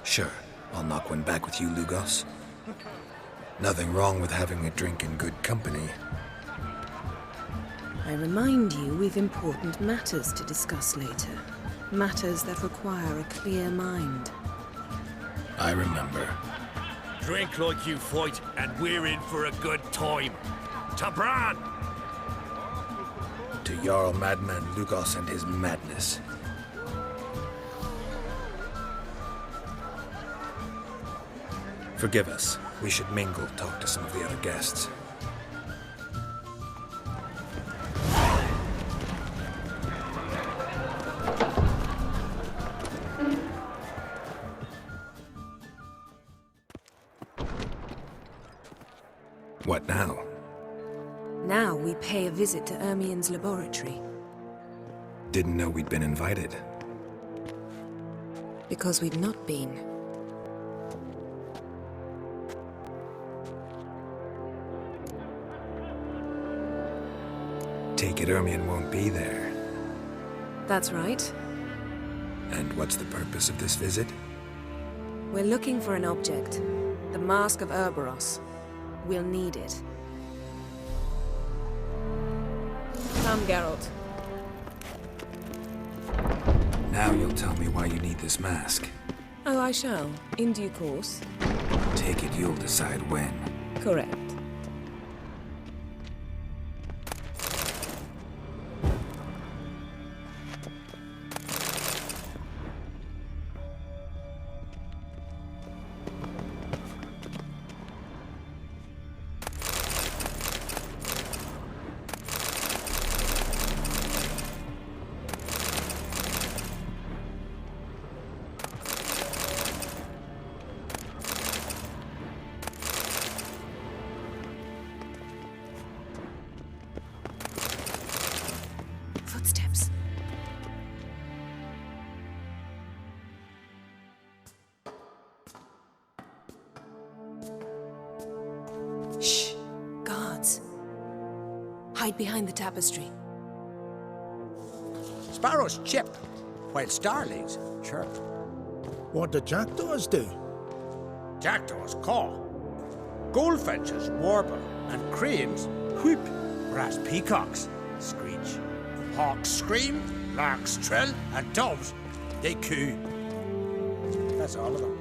Sure, I'll knock one back with you, Lugos. Nothing wrong with having a drink in good company. I remind you we've important matters to discuss later. Matters that require a clear mind. I remember. Drink like you fight, and we're in for a good time. To Bran! To Jarl Madman Lugos and his madness. Forgive us. We should mingle, talk to some of the other guests. What now? Now we pay a visit to Ermien's laboratory. Didn't know we'd been invited. Because we've not been. Take it Ermien won't be there. That's right. And what's the purpose of this visit? We're looking for an object. The Mask of Cerberus. We'll need it. Come, Geralt. Now you'll tell me why you need this mask. Oh, I shall. In due course. Take it you'll decide when. Correct. Footsteps. Shh. Guards. Hide behind the tapestry. Sparrows chip, while starlings chirp. What do jackdaws do? Jackdaws caw. Goldfinches warble, and cranes whoop, whereas peacocks screech. Hawks scream, larks trill, and doves, they coo. That's all of them.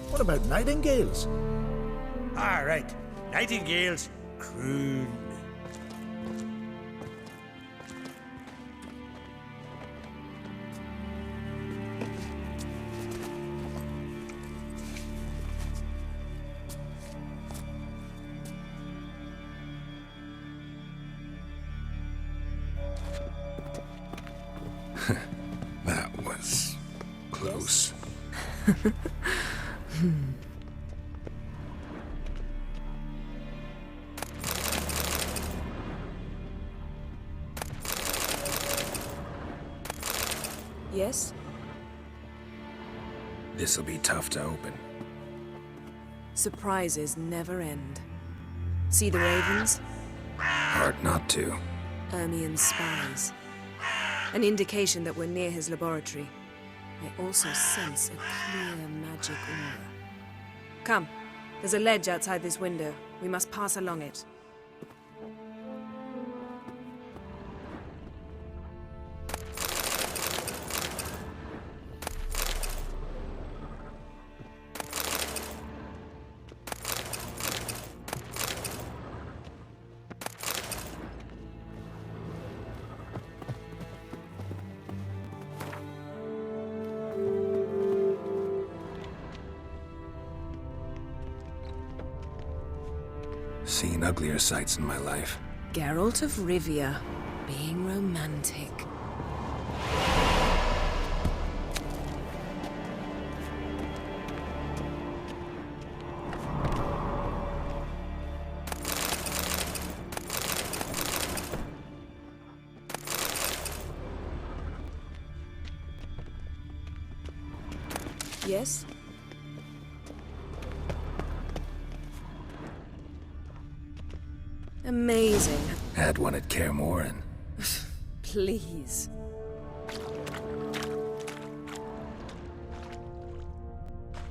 What about nightingales? All right, nightingales croon. That was close. Yes? This'll be tough to open. Surprises never end. See the ravens? Hard not to. Ermien's spies. An indication that we're near his laboratory. I also sense a clear magic aura. Come, there's a ledge outside this window. We must pass along it. Seen uglier sights in my life. Geralt of Rivia, being romantic. Yes? Amazing. Had one at Kaer Morhen. Please.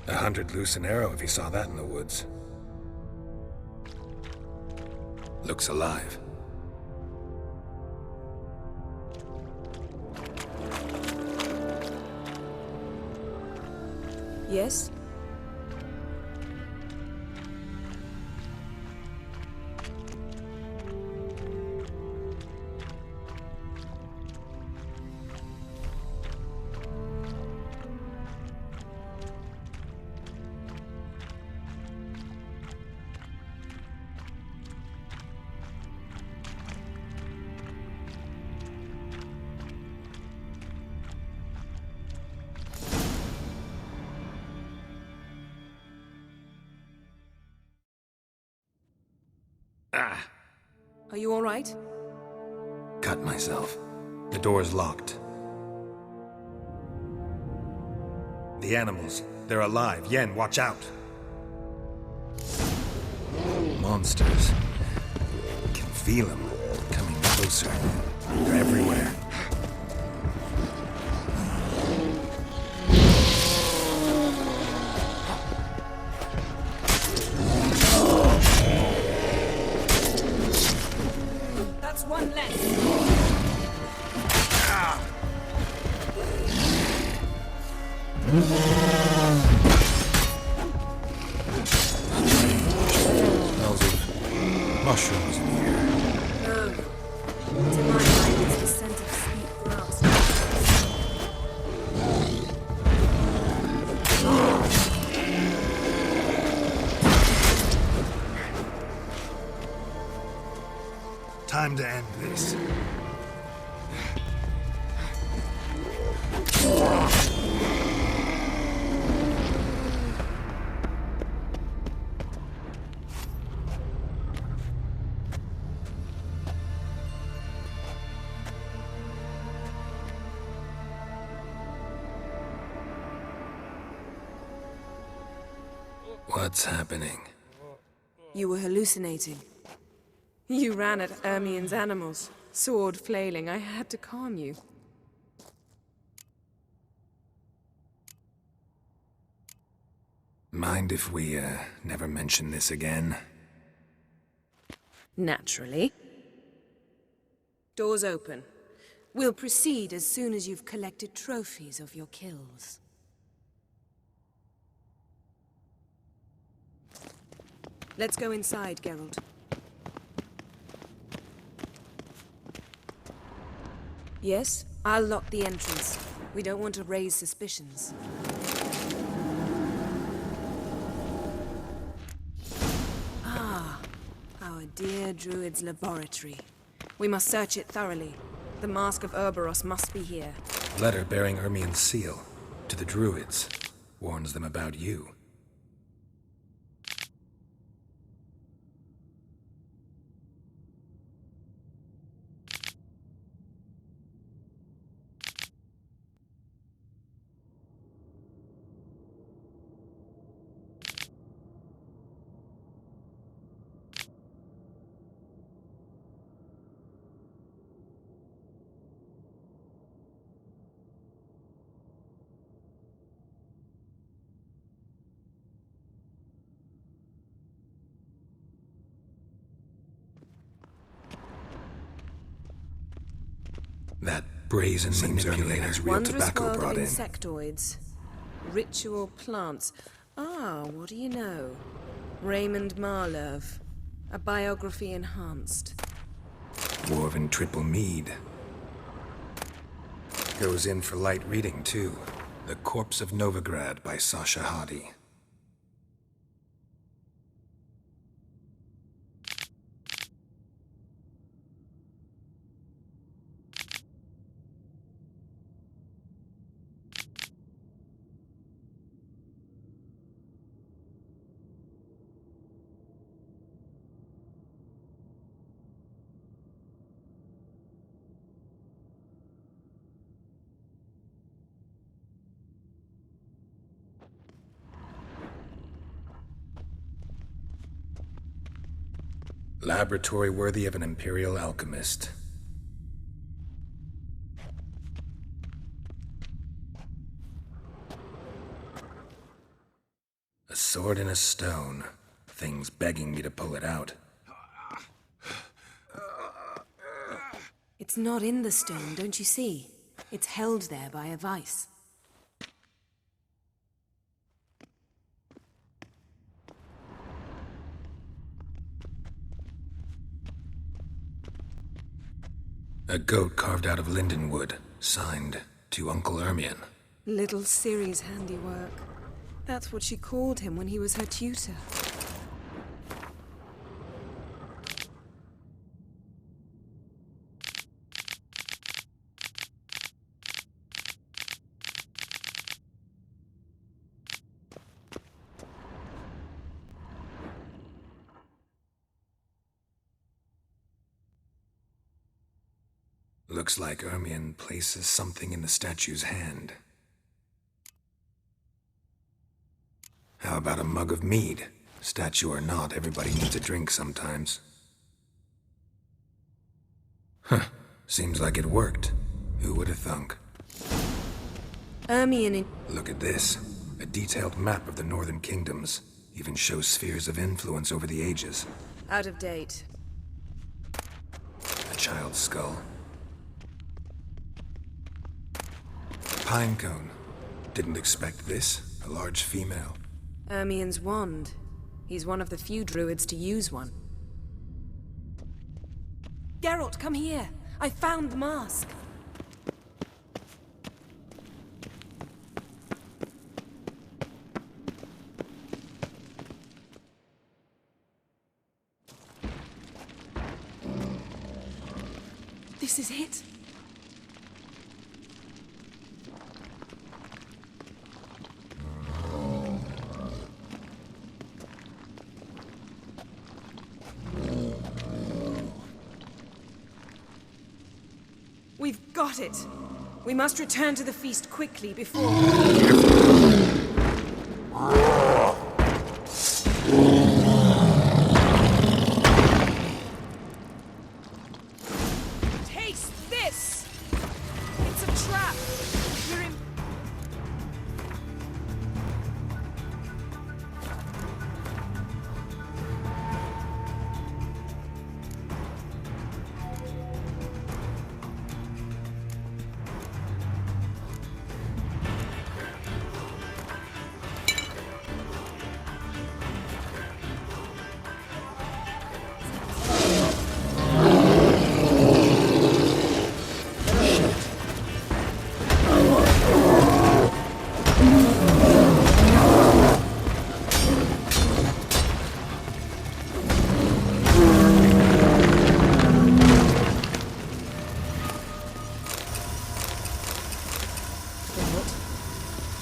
$100 loose an arrow if you saw that in the woods. Looks alive. Yes? Are you all right? Cut myself. The door's locked. The animals, they're alive. Yen, watch out. Monsters. Can feel them coming closer. They're everywhere. That's one less. Smells of mushrooms in here. No. To my mind, it's the scent of sweet grass. Time to end this. What's happening? You were hallucinating. You ran at Ermien's animals, sword flailing. I had to calm you. Mind if we, never mention this again? Naturally. Doors open. We'll proceed as soon as you've collected trophies of your kills. Let's go inside, Geralt. Yes, I'll lock the entrance. We don't want to raise suspicions. Ah, our dear Druid's laboratory. We must search it thoroughly. The Mask of Urboros must be here. Letter bearing Ermien's seal to the Druids. Warns them about you. That brazen manipulator's real Wondrous tobacco world brought of in. insectoids. Ritual plants. Ah, what do you know? Raymond Marlove. A biography enhanced. Dwarven triple mead. Goes in for light reading, too. The Corpse of Novigrad by Sasha Hadi. Laboratory worthy of an imperial alchemist. A sword in a stone. Thing's begging me to pull it out. It's not in the stone, don't you see? It's held there by a vice. A goat carved out of linden wood, signed to Uncle Ermien. Little Ciri's handiwork. That's what she called him when he was her tutor. Looks like Ermion places something in the statue's hand. How about a mug of mead? Statue or not, everybody needs a drink sometimes. Huh. Seems like it worked. Who would have thunk? Ermion in... Look at this. A detailed map of the Northern Kingdoms. Even shows spheres of influence over the ages. Out of date. A child's skull. A pine cone. Didn't expect this. A large female. Ermion's wand. He's one of the few druids to use one. Geralt, come here. I found the mask. This is it. We've got it. We must return to the feast quickly before... Taste this! It's a trap. You're in...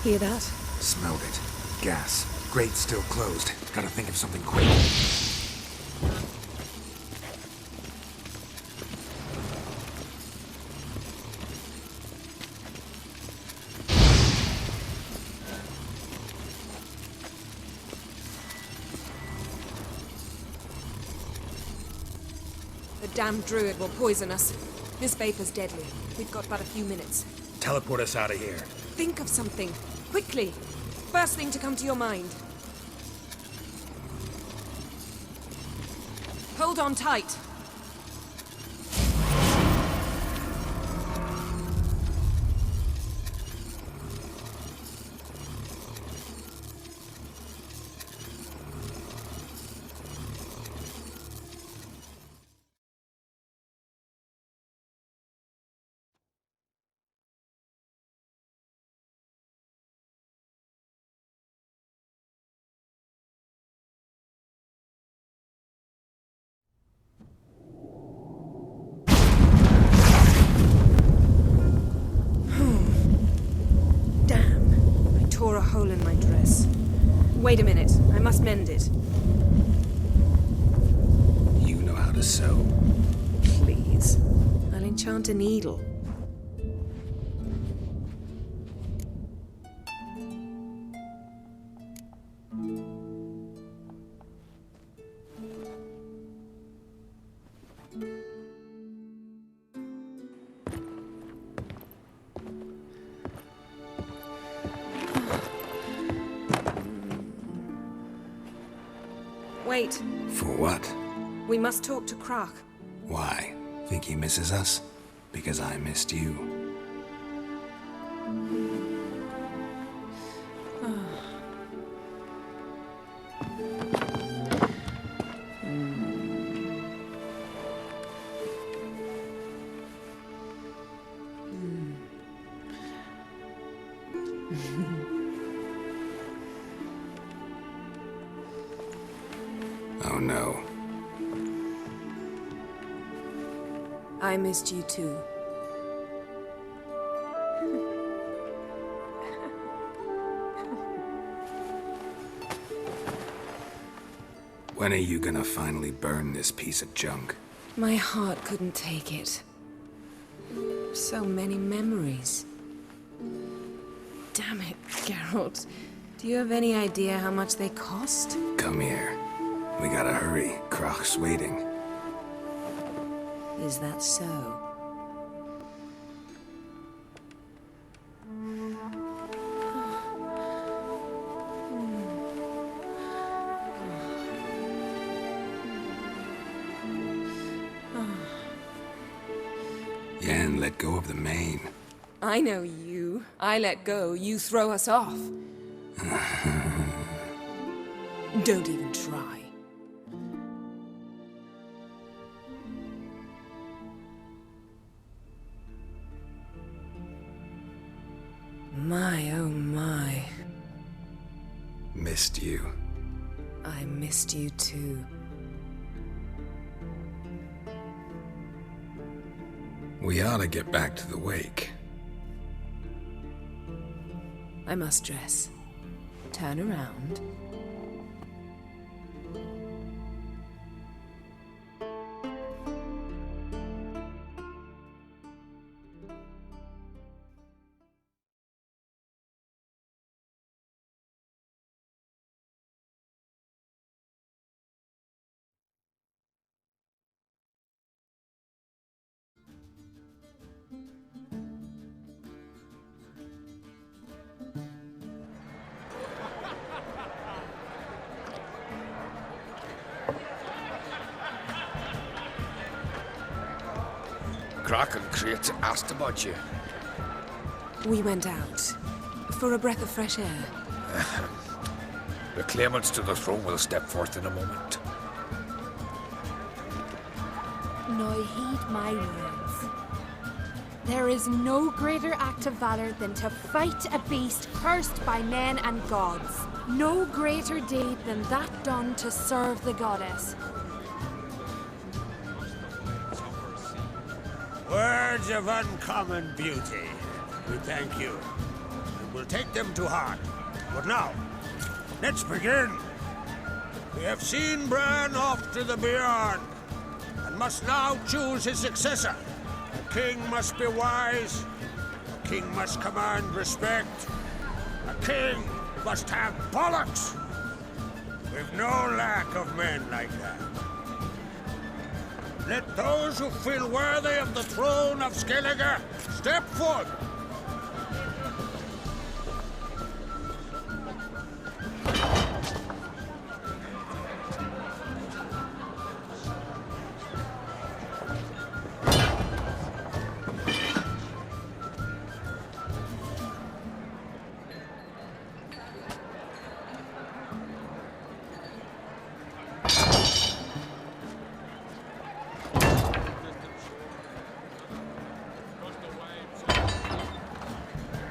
Hear that? Smelled it. Gas. Grate still closed. Gotta think of something quick. The damned druid will poison us. This vapor's deadly. We've got but a few minutes. Teleport us out of here. Think of something. Quickly. First thing to come to your mind. Hold on tight. Tore a hole in my dress. Wait a minute. I must mend it. You know how to sew? Please. I'll enchant a needle. Wait. For what? We must talk to Croc. Why? Think he misses us? Because I missed you. Oh no. I missed you too. When are you gonna finally burn this piece of junk? My heart couldn't take it. So many memories. Damn it, Geralt. Do you have any idea how much they cost? Come here. We gotta hurry. Croc's waiting. Is that so? Yen let go of the mane. I know you. I let go, you throw us off. Don't even try. My, oh my. Missed you. I missed you too. We ought to get back to the wake. I must dress. Turn around. Croc and Crate asked about you. We went out. For a breath of fresh air. The claimants to the throne will step forth in a moment. Now heed my words. There is no greater act of valor than to fight a beast cursed by men and gods. No greater deed than that done to serve the goddess. Words of uncommon beauty. We thank you. And we'll take them to heart. But now, let's begin. We have seen Bran off to the beyond, and must now choose his successor. A king must be wise. A king must command respect. A king must have bollocks. We've no lack of men like that. Let those who feel worthy of the throne of Skellige step forth.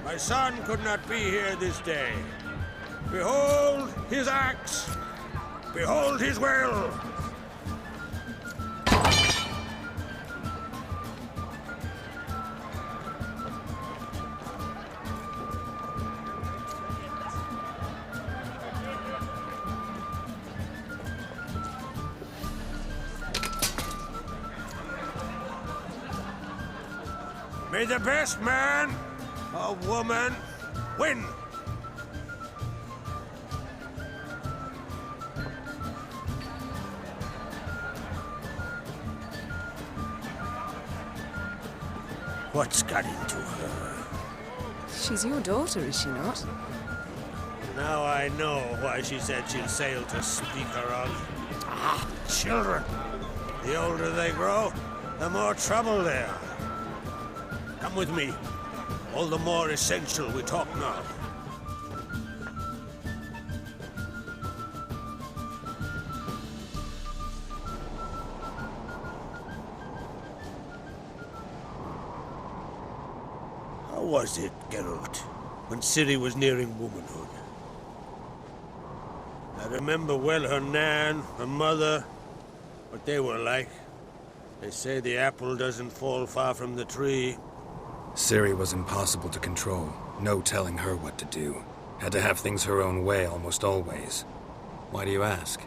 My son could not be here this day. Behold his axe. Behold his will. May the best man or woman win. What's got into her? She's your daughter, is she not? Now I know why she said she'll sail to speak her of. Ah, children. The older they grow, the more trouble they are. Come with me. All the more essential we talk now. How was it, Geralt, when Ciri was nearing womanhood? I remember well her nan, her mother, what they were like. They say the apple doesn't fall far from the tree. Ciri was impossible to control. No telling her what to do. Had to have things her own way almost always. Why do you ask?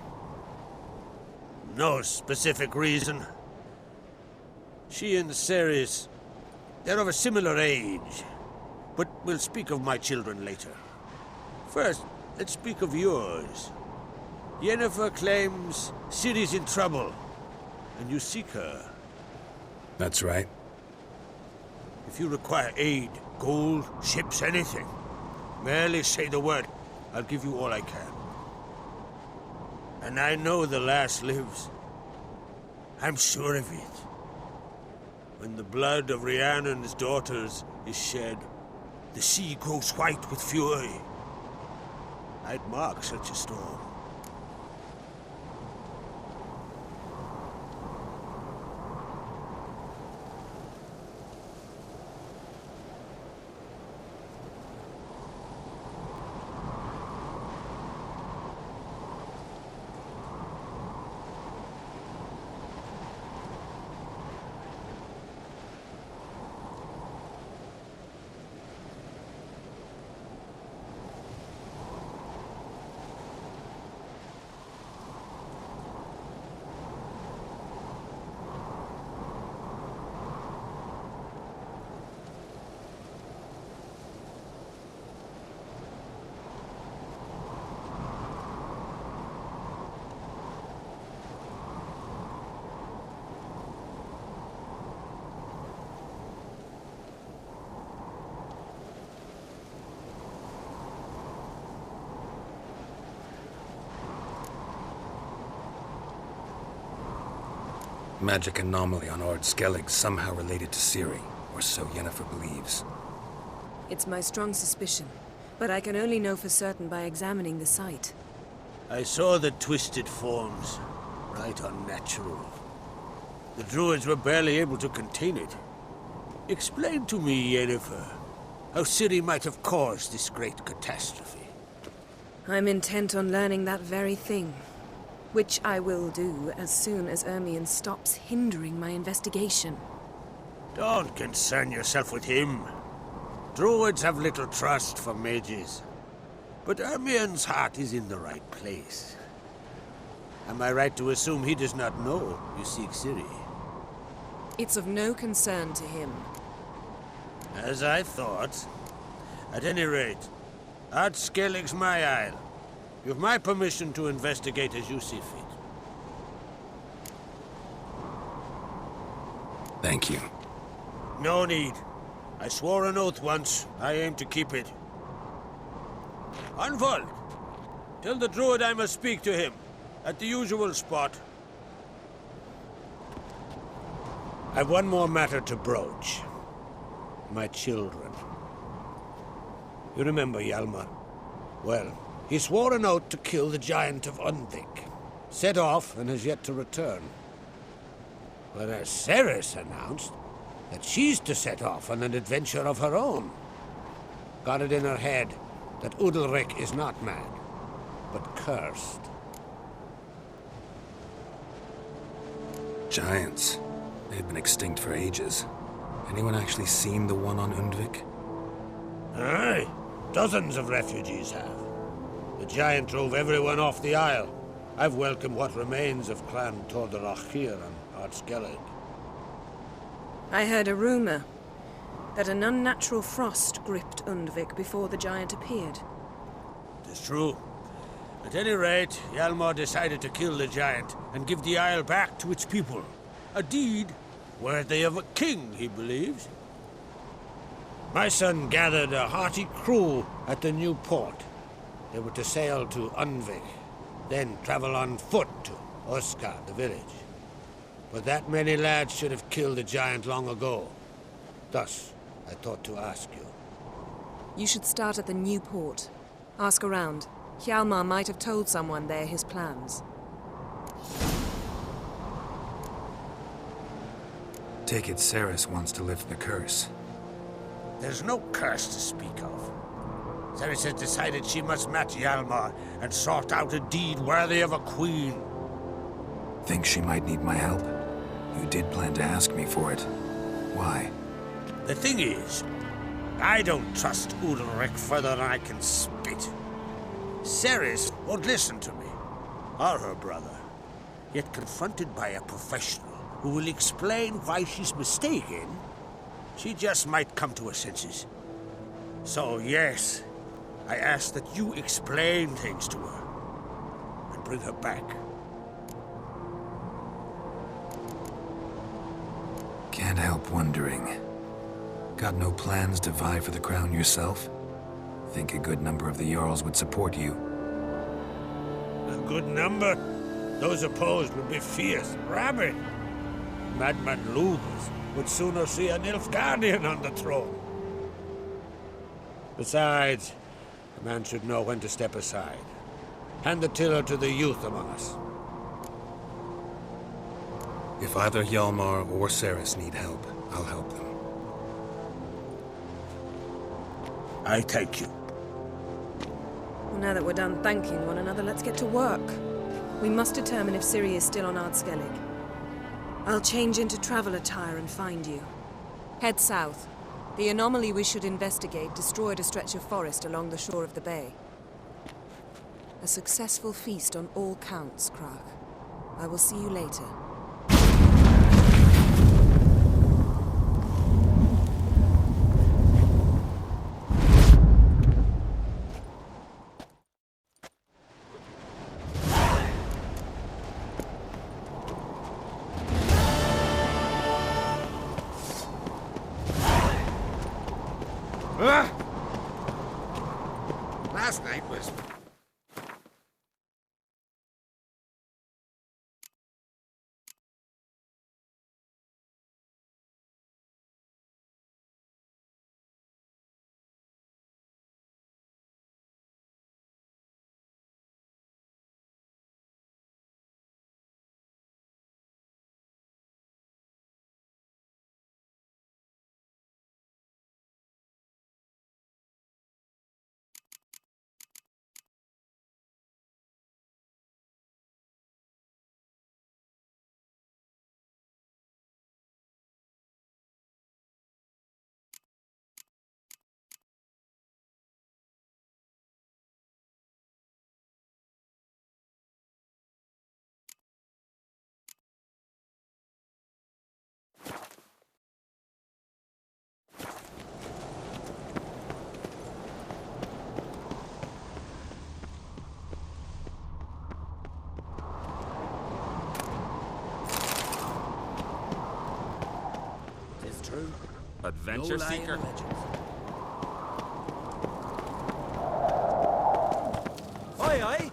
No specific reason. She and Ceres, They're of a similar age. But we'll speak of my children later. First, let's speak of yours. Yennefer claims Ciri's in trouble, and you seek her. That's right. If you require aid, gold, ships, anything, merely say the word. I'll give you all I can. And I know the lass lives. I'm sure of it. When the blood of Rhiannon's daughters is shed, the sea grows white with fury. I'd mark such a storm. Magic anomaly on Ord Skellig somehow related to Ciri, or so Yennefer believes. It's my strong suspicion, but I can only know for certain by examining the site. I saw the twisted forms. Right unnatural. The druids were barely able to contain it. Explain to me, Yennefer, how Ciri might have caused this great catastrophe. I'm intent on learning that very thing. Which I will do as soon as Ermion stops hindering my investigation. Don't concern yourself with him. Druids have little trust for mages. But Ermion's heart is in the right place. Am I right to assume he does not know you seek Ciri? It's of no concern to him. As I thought. At any rate, Ard Skellig's my isle. You have my permission to investigate as you see fit. Thank you. No need. I swore an oath once. I aim to keep it. Unfold! Tell the druid I must speak to him. At the usual spot. I've one more matter to broach. My children. You remember Hjalmar? Well, he swore an oath to kill the giant of Undvik. Set off and has yet to return. Whereas Ceres announced that she's to set off on an adventure of her own. Got it in her head that Udalric is not mad, but cursed. Giants. They've been extinct for ages. Anyone actually seen the one on Undvik? Aye. Dozens of refugees have. The giant drove everyone off the isle. I've welcomed what remains of Clan Tordorachir and Ard Skellig. I heard a rumor that an unnatural frost gripped Undvik before the giant appeared. It's true. At any rate, Hjalmar decided to kill the giant and give the isle back to its people. A deed worthy of a king, he believes. My son gathered a hearty crew at the new port. They were to sail to Undvik, then travel on foot to Oskar, the village. But that many lads should have killed the giant long ago. Thus, I thought to ask you. You should start at the new port. Ask around. Hjalmar might have told someone there his plans. Take it Ceres wants to lift the curse. There's no curse to speak of. Ceres has decided she must match Hjalmar and sort out a deed worthy of a queen. Think she might need my help? You did plan to ask me for it. Why? The thing is, I don't trust Udalric further than I can spit. Ceres won't listen to me, or her brother. Yet confronted by a professional who will explain why she's mistaken, She just might come to her senses. So, yes, I ask that you explain things to her and bring her back. Can't help wondering. Got no plans to vie for the crown yourself? Think a good number of the Jarls would support you. A good number? Those opposed would be fierce, rabid. Madman Lugos would sooner see an Nilfgaardian on the throne. Besides, a man should know when to step aside. Hand the tiller to the youth among us. If either Hjalmar or Ceres need help, I'll help them. I thank you. Well, now that we're done thanking one another, let's get to work. We must determine if Ciri is still on Ardskellig. I'll change into travel attire and find you. Head south. The anomaly we should investigate destroyed a stretch of forest along the shore of the bay. A successful feast on all counts, Krach. I will see you later. Last night was... True. Adventure seeker. Oi, oi!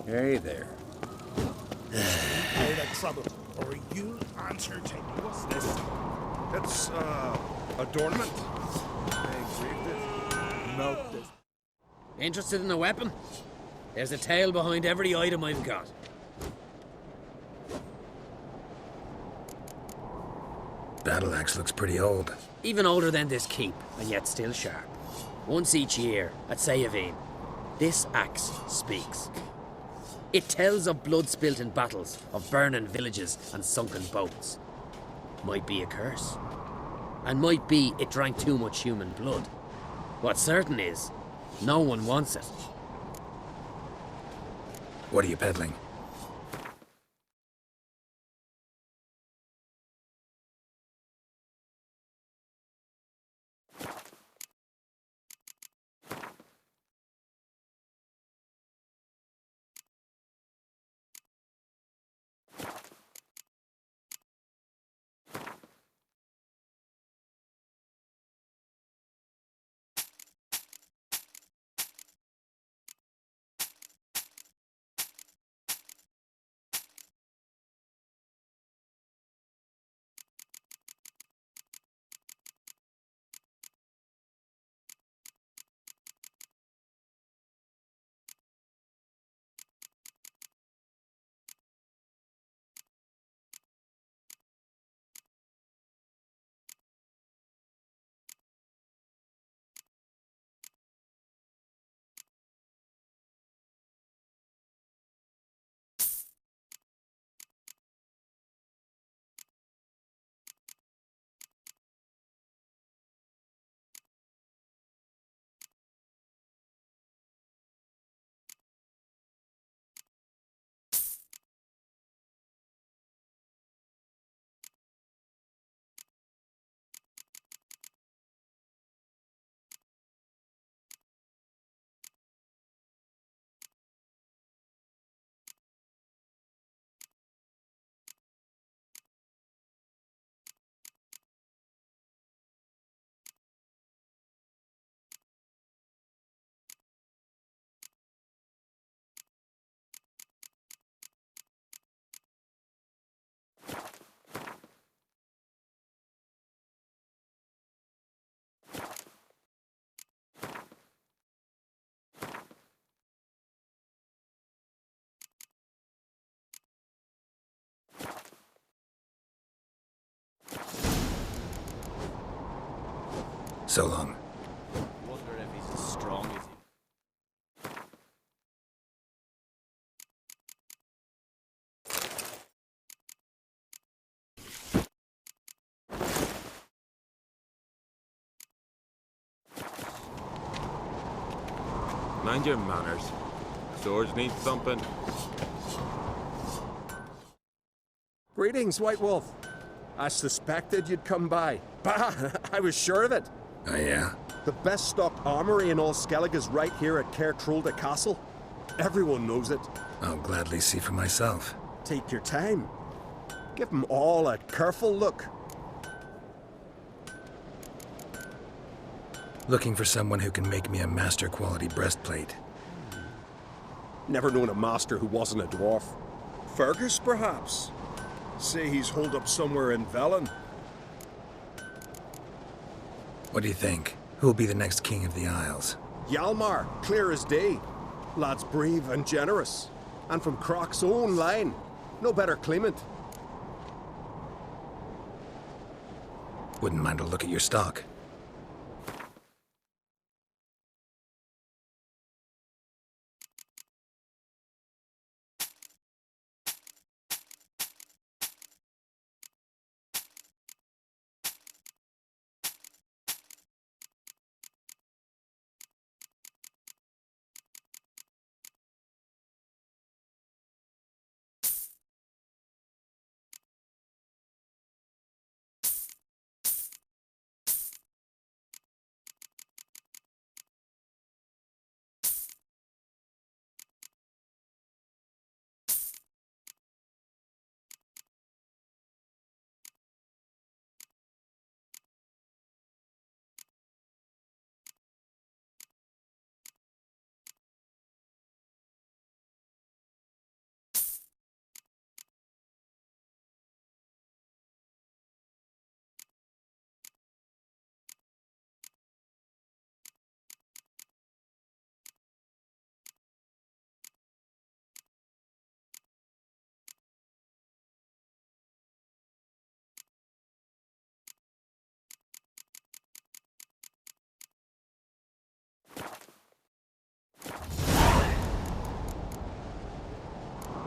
Hey there. All that trouble, or you'll answer to me. What's this? It's, adornment. I engraved it. Melt this. Interested in a weapon? There's a tale behind every item I've got. Battle axe looks pretty old. Even older than this keep, and yet still sharp. Once each year, at Sayavine, this axe speaks. It tells of blood spilt in battles, of burning villages and sunken boats. Might be a curse. And might be it drank too much human blood. What's certain is, no one wants it. What are you peddling? So long. Wonder if he's as strong as you. Mind your manners. Swords need thumping. Greetings, White Wolf. I suspected you'd come by. Bah! I was sure of it. Oh, yeah? The best stocked armory in all Skellige's right here at Caer Trolde Castle. Everyone knows it. I'll gladly see for myself. Take your time. Give them all a careful look. Looking for someone who can make me a master quality breastplate. Never known a master who wasn't a dwarf. Fergus, perhaps? Say he's holed up somewhere in Velen. What do you think? Who'll be the next king of the Isles? Hjalmar, clear as day. Lad's brave and generous. And from Croc's own line. No better claimant. Wouldn't mind a look at your stock.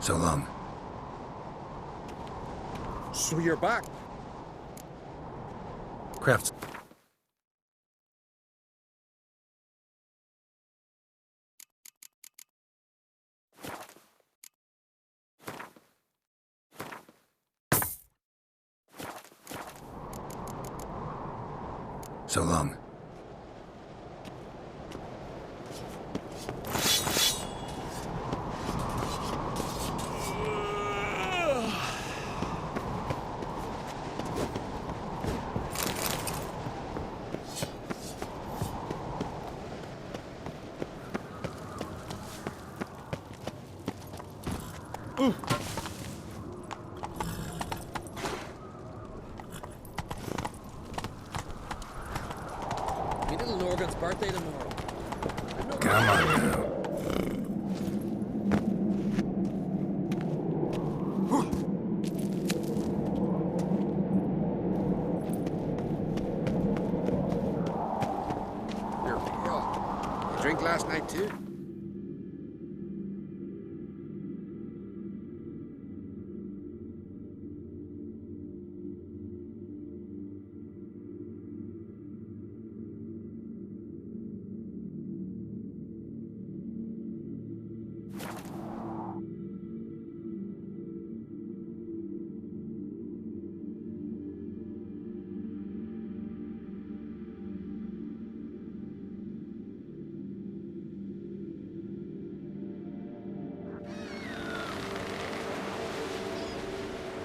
So long. So you're back. Crafts. So long. Me little Norgan's birthday tomorrow. Come on now. You drink last night too?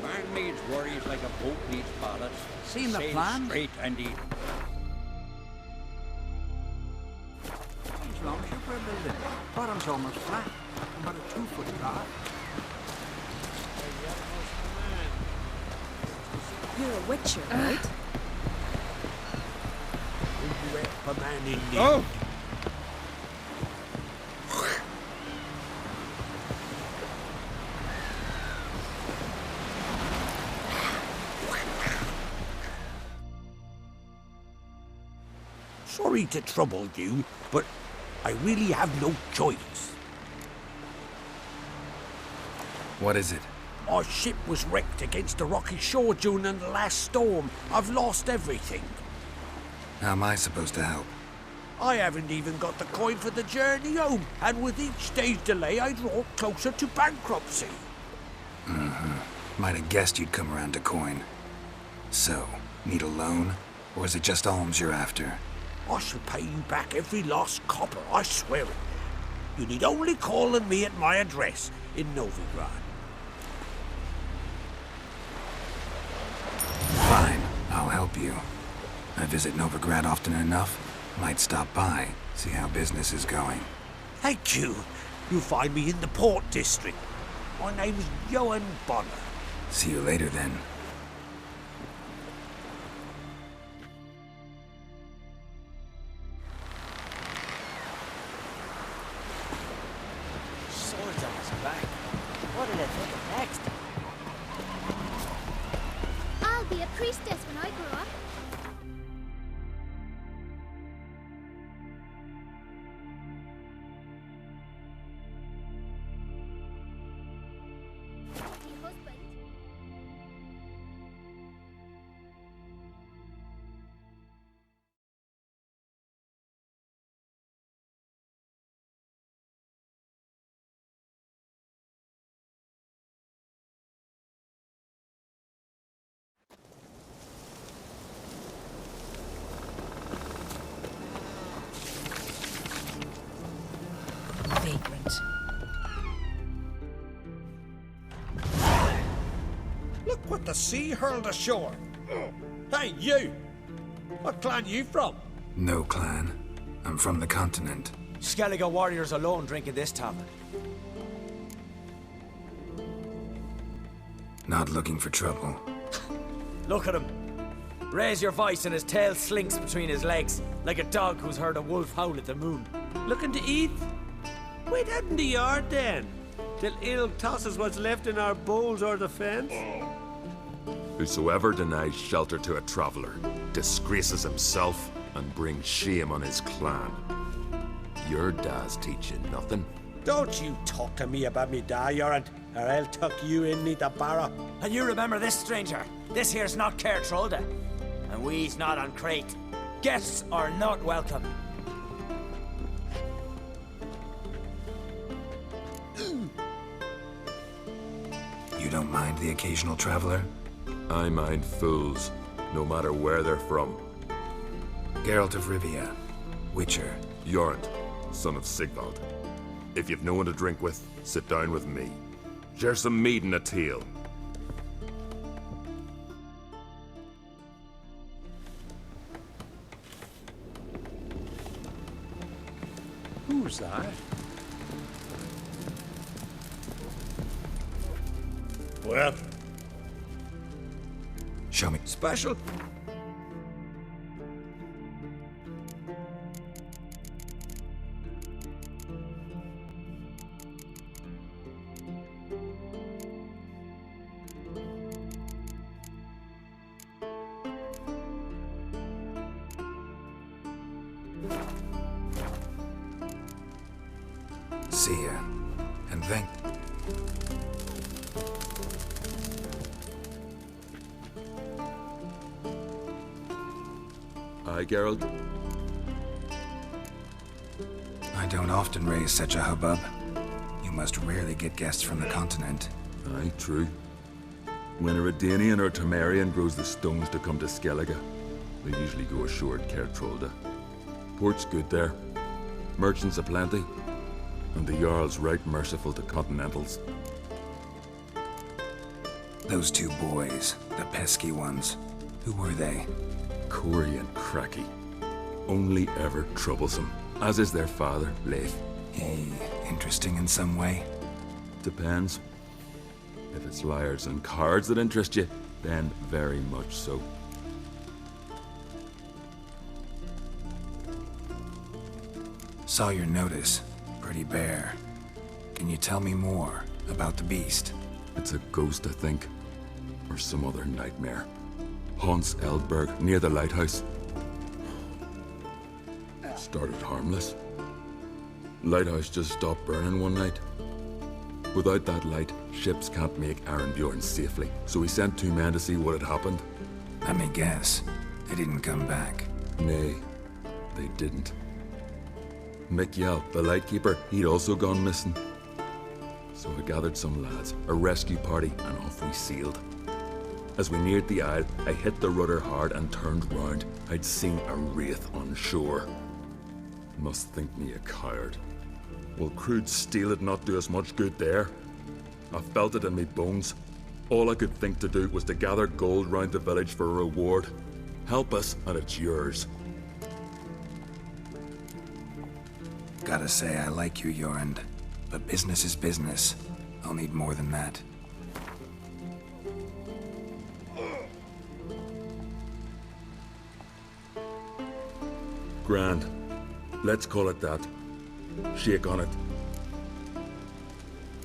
Man needs worries like a boat needs ballast. Seen the Sail plan? straight and even. As long as you're building. Bottom's almost flat. About a 2-foot drop. You're a witcher, right? A man in need. Oh! Sorry to trouble you, but I really have no choice. What is it? Our ship was wrecked against a rocky shore during the last storm. I've lost everything. How am I supposed to help? I haven't even got the coin for the journey home, and with each day's delay, I draw closer to bankruptcy. Might have guessed you'd come around to coin. So, need a loan? Or is it just alms you're after? I shall pay you back every lost copper, I swear it. You need only call on me at my address in Novigrad. Fine, I'll help you. I visit Novigrad often enough. Might stop by, see how business is going. Thank you. You'll find me in the Port District. My name's Johan Bonner. See you later then. Swords on his back. What did I think of next? I'll be a priestess when I grow up. Vagrant. Look what the sea hurled ashore. Hey, you! What clan you from? No clan. I'm from the continent. Skellige warriors alone drink in this tavern. Not looking for trouble. Look at him. Raise your voice and his tail slinks between his legs, like a dog who's heard a wolf howl at the moon. Looking to eat? Wait out in the yard then, till ill tosses what's left in our bowls or the fence. Whosoever denies shelter to a traveller disgraces himself and brings shame on his clan. Your da's teach you nothing. Don't you talk to me about me da, Yoran, or I'll tuck you in me the barra. And you remember this, stranger. This here's not Cair Trolda, and we's not on Crate. Guests are not welcome. You don't mind the occasional traveler? I mind fools, no matter where they're from. Geralt of Rivia, Witcher. Jorund, son of Sigvald. If you've no one to drink with, sit down with me. Share some mead and a teal. Who's that? Well, show me. Special? See ya. And thank... Aye, Geralt? I don't often raise such a hubbub. You must rarely get guests from the continent. Aye, true. When a Redanian or Temerian grows the stones to come to Skellige, they usually go ashore at Cair Trolda. Port's good there. Merchants aplenty. And the Jarl's right merciful to continentals. Those two boys, the pesky ones, who were they? Corey and Cracky. Only ever troublesome, as is their father, Leif. He interesting in some way? Depends. If it's liars and cards that interest you, then very much so. Saw your notice. Pretty bare. Can you tell me more about the beast? It's a ghost, I think. Or some other nightmare. Haunts Eldberg, near the lighthouse. Started harmless. Lighthouse just stopped burning one night. Without that light, ships can't make Arenbjorn safely, so he sent 2 men to see what had happened. Let me guess. They didn't come back. Nay, they didn't. Mikyal, the lightkeeper, he'd also gone missing. So I gathered some lads, a rescue party, and off we sailed. As we neared the isle, I hit the rudder hard and turned round. I'd seen a wraith on shore. Must think me a coward. Will crude steel had not do us much good there? I felt it in me bones. All I could think to do was to gather gold round the village for a reward. Help us, and it's yours. Gotta say, I like you, Jorund. But business is business. I'll need more than that. Grand. Let's call it that. Shake on it.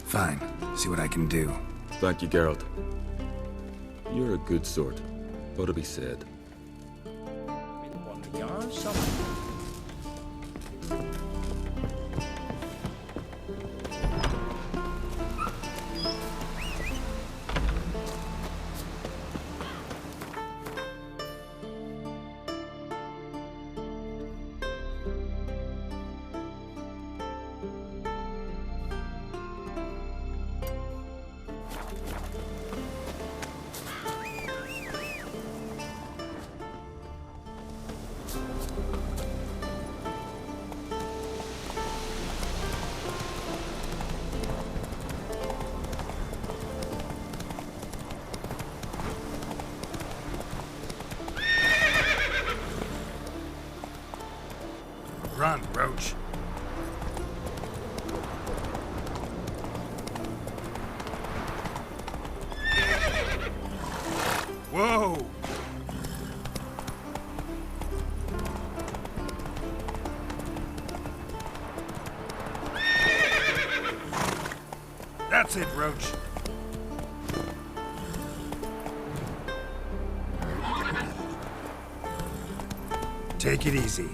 Fine. See what I can do. Thank you, Geralt. You're a good sort. Ought to be said. Run, Roach. Whoa! That's it, Roach. Take it easy.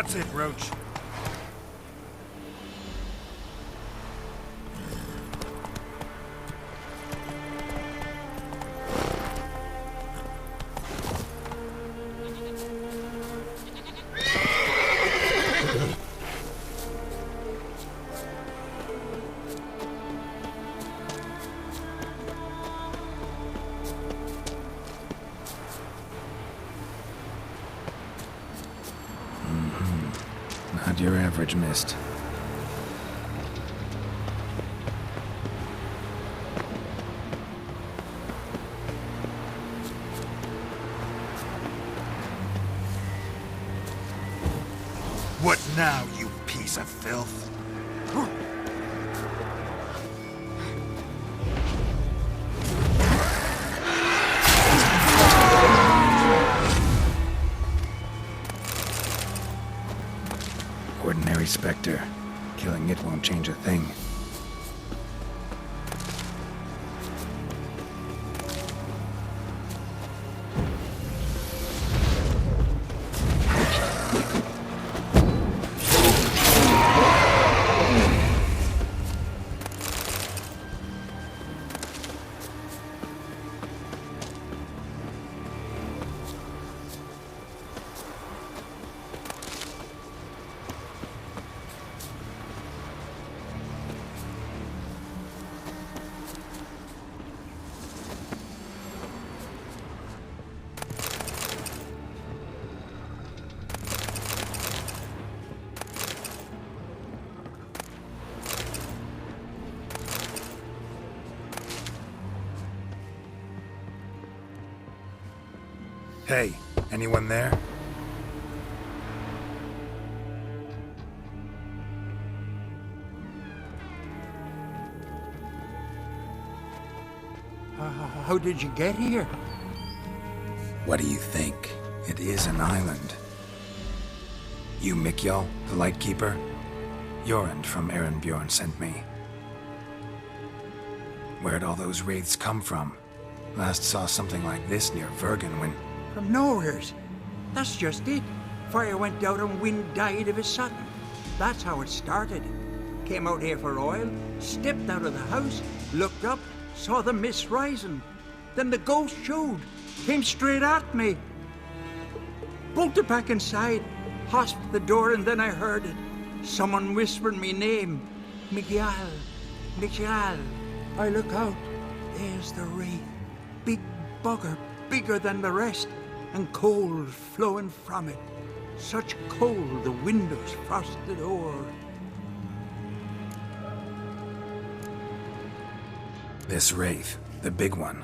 That's it, Roach. Not your average mist. What now, you piece of filth? Ordinary specter. Killing it won't change a thing. Hey, anyone there? How did you get here? What do you think? It is an island. You Mikjal, the Lightkeeper? Jorund from Erenbjorn sent me. Where'd all those wraiths come from? Last saw something like this near Vergen when... From nowheres. That's just it. Fire went out and wind died of a sudden. That's how it started. Came out here for oil, stepped out of the house, looked up, saw the mist rising. Then the ghost showed, came straight at me. Bolted back inside, hosped the door, and then I heard it. Someone whispering me name. Mikjal. Mikjal. I look out. There's the wraith. Big bugger, bigger than the rest, and cold flowing from it. Such cold the windows frosted o'er. This wraith, the big one.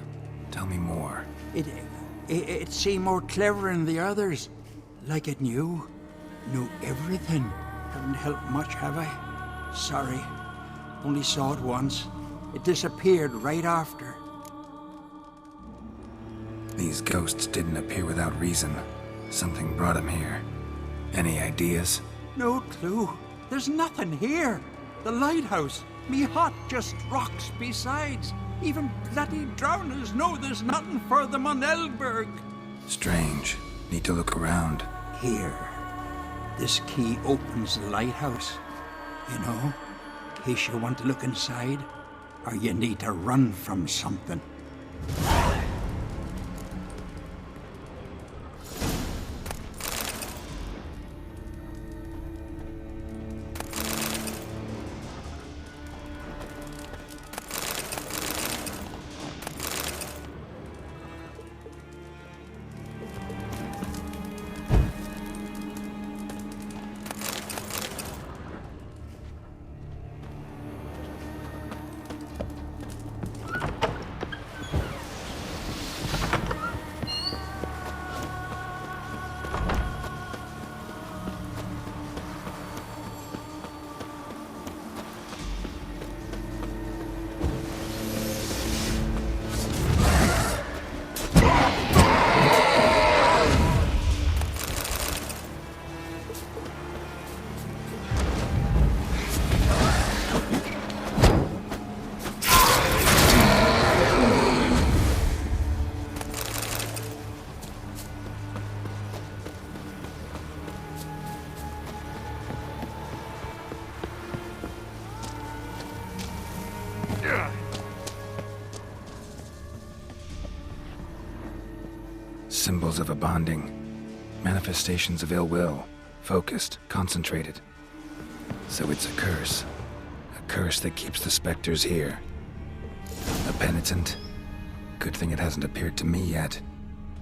Tell me more. It seemed more clever than the others. Like it knew everything. Haven't helped much, have I? Sorry. Only saw it once. It disappeared right after. These ghosts didn't appear without reason. Something brought them here. Any ideas? No clue. There's nothing here. The lighthouse. Me hut just rocks besides. Even bloody drowners know there's nothing for them on Elberg. Strange. Need to look around. Here. This key opens the lighthouse. You know, in case you want to look inside, or you need to run from something. Symbols of a bonding. Manifestations of ill will. Focused, concentrated. So it's a curse. A curse that keeps the specters here. A penitent. Good thing it hasn't appeared to me yet.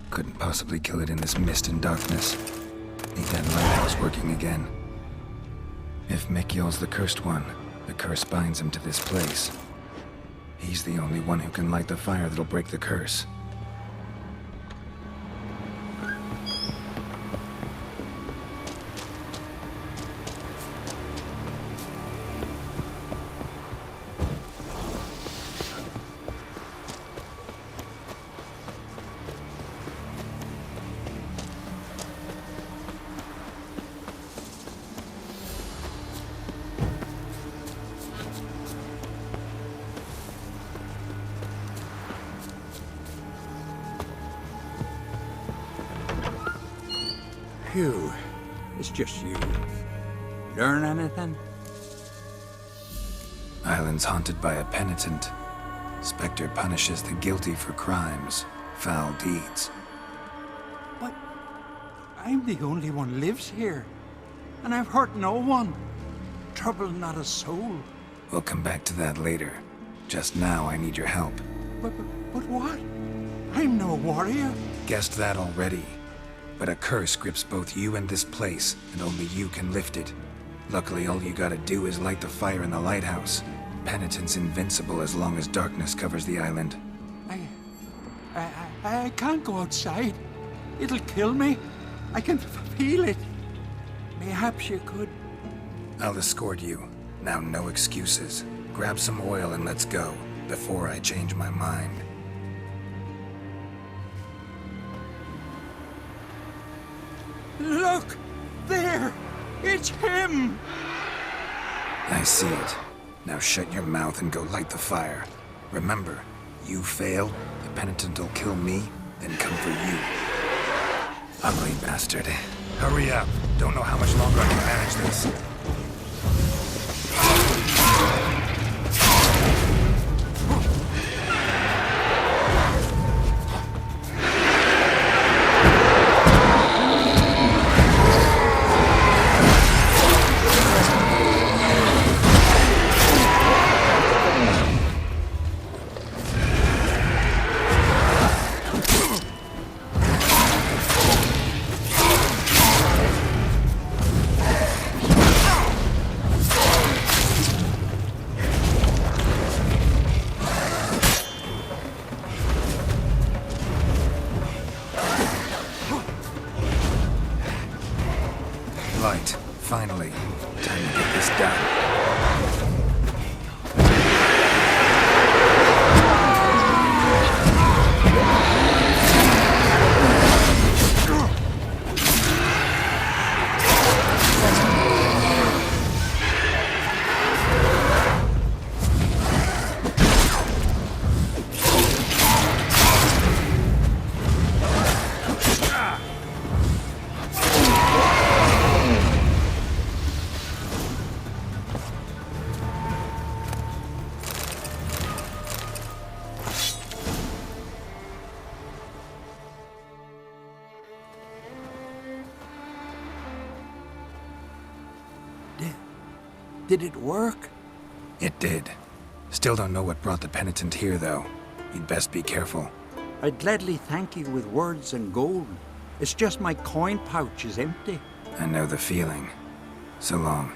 Couldn't possibly kill it in this mist and darkness. Need that lighthouse working again. If Mikyol's the cursed one, the curse binds him to this place. He's the only one who can light the fire that'll break the curse. Phew, it's just you. Learn anything? Island's haunted by a penitent. Spectre punishes the guilty for crimes, foul deeds. But I'm the only one lives here, and I've hurt no one. Trouble not a soul. We'll come back to that later. Just now, I need your help. But what? I'm no warrior. Guessed that already. But a curse grips both you and this place, and only you can lift it. Luckily, all you gotta do is light the fire in the lighthouse. Penitent's invincible as long as darkness covers the island. I can't go outside. It'll kill me. I can feel it. Perhaps you could. I'll escort you. Now, no excuses. Grab some oil and let's go, before I change my mind. Look! There! It's him! I see it. Now shut your mouth and go light the fire. Remember, you fail, the penitent will kill me, then come for you. Ugly bastard. Hurry up. Don't know how much longer I can manage this. Light, finally. Time to get this done. Did it work? It did. Still don't know what brought the penitent here, though. You'd best be careful. I'd gladly thank you with words and gold. It's just my coin pouch is empty. I know the feeling. So long.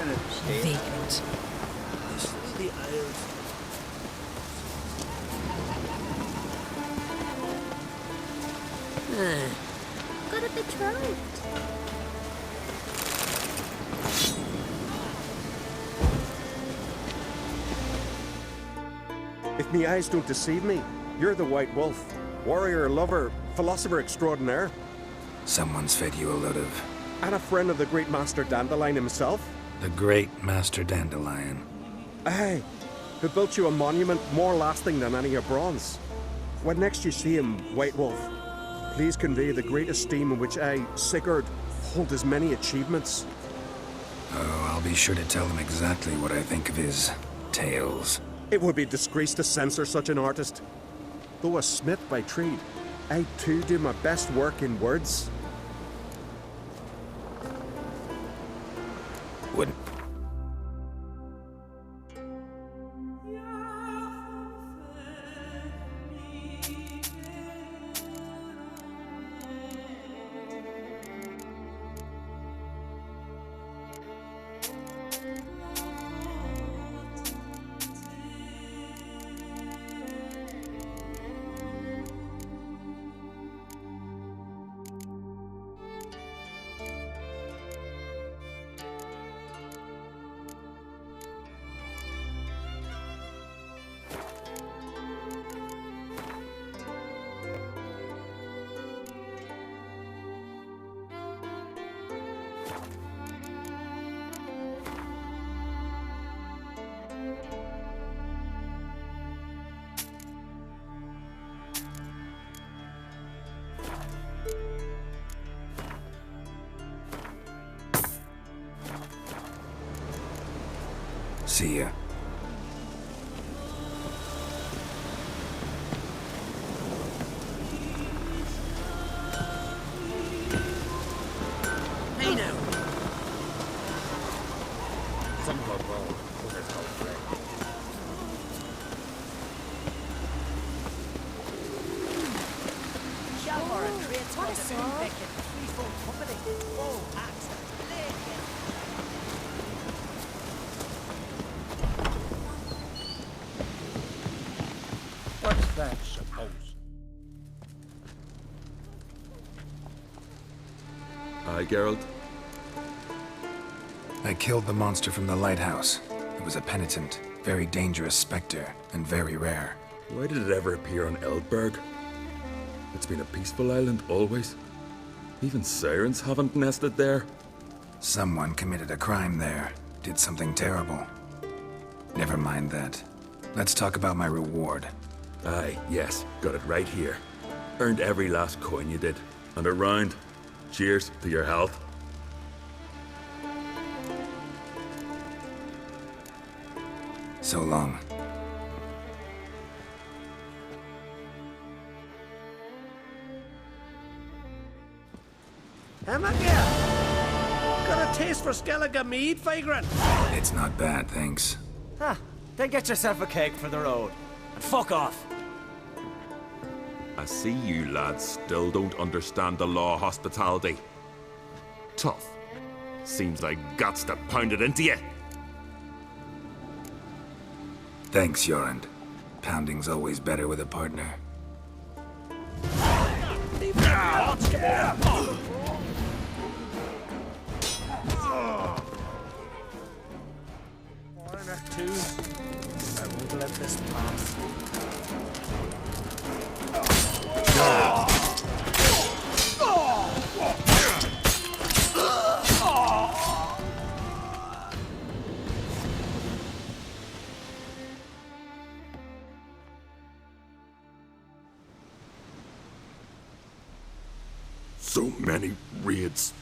Vagrant. Through the aisles. Got a betrothed. If me eyes don't deceive me, you're the White Wolf. Warrior, lover, philosopher extraordinaire. Someone's fed you a load of... And a friend of the great Master Dandelion himself. The great Master Dandelion. Aye, who built you a monument more lasting than any of bronze. When next you see him, White Wolf, please convey the great esteem in which I, Sigurd, hold his many achievements. Oh, I'll be sure to tell him exactly what I think of his tales. It would be disgrace to censor such an artist. Though a smith by trade, I too do my best work in words. Wouldn't. See ya. Hey now! Some called gold, others called grey. Shalvar and trades for the Unvik and threefold company. Oh, axe. What's that, suppose? Aye, Geralt. I killed the monster from the lighthouse. It was a penitent, very dangerous spectre, and very rare. Why did it ever appear on Eldberg? It's been a peaceful island, always. Even sirens haven't nested there. Someone committed a crime there. Did something terrible. Never mind that. Let's talk about my reward. Aye, yes. Got it right here. Earned every last coin you did. And a round. Cheers to your health. So long. Got a taste for Skellige mead, vagrant? It's not bad, thanks. Huh. Then get yourself a cake for the road. And fuck off. I see you lads still don't understand the law of hospitality. Tough. Seems like guts to pound it into you. Thanks, Jorund. Pounding's always better with a partner. One or two. I won't let this pass. So many raids.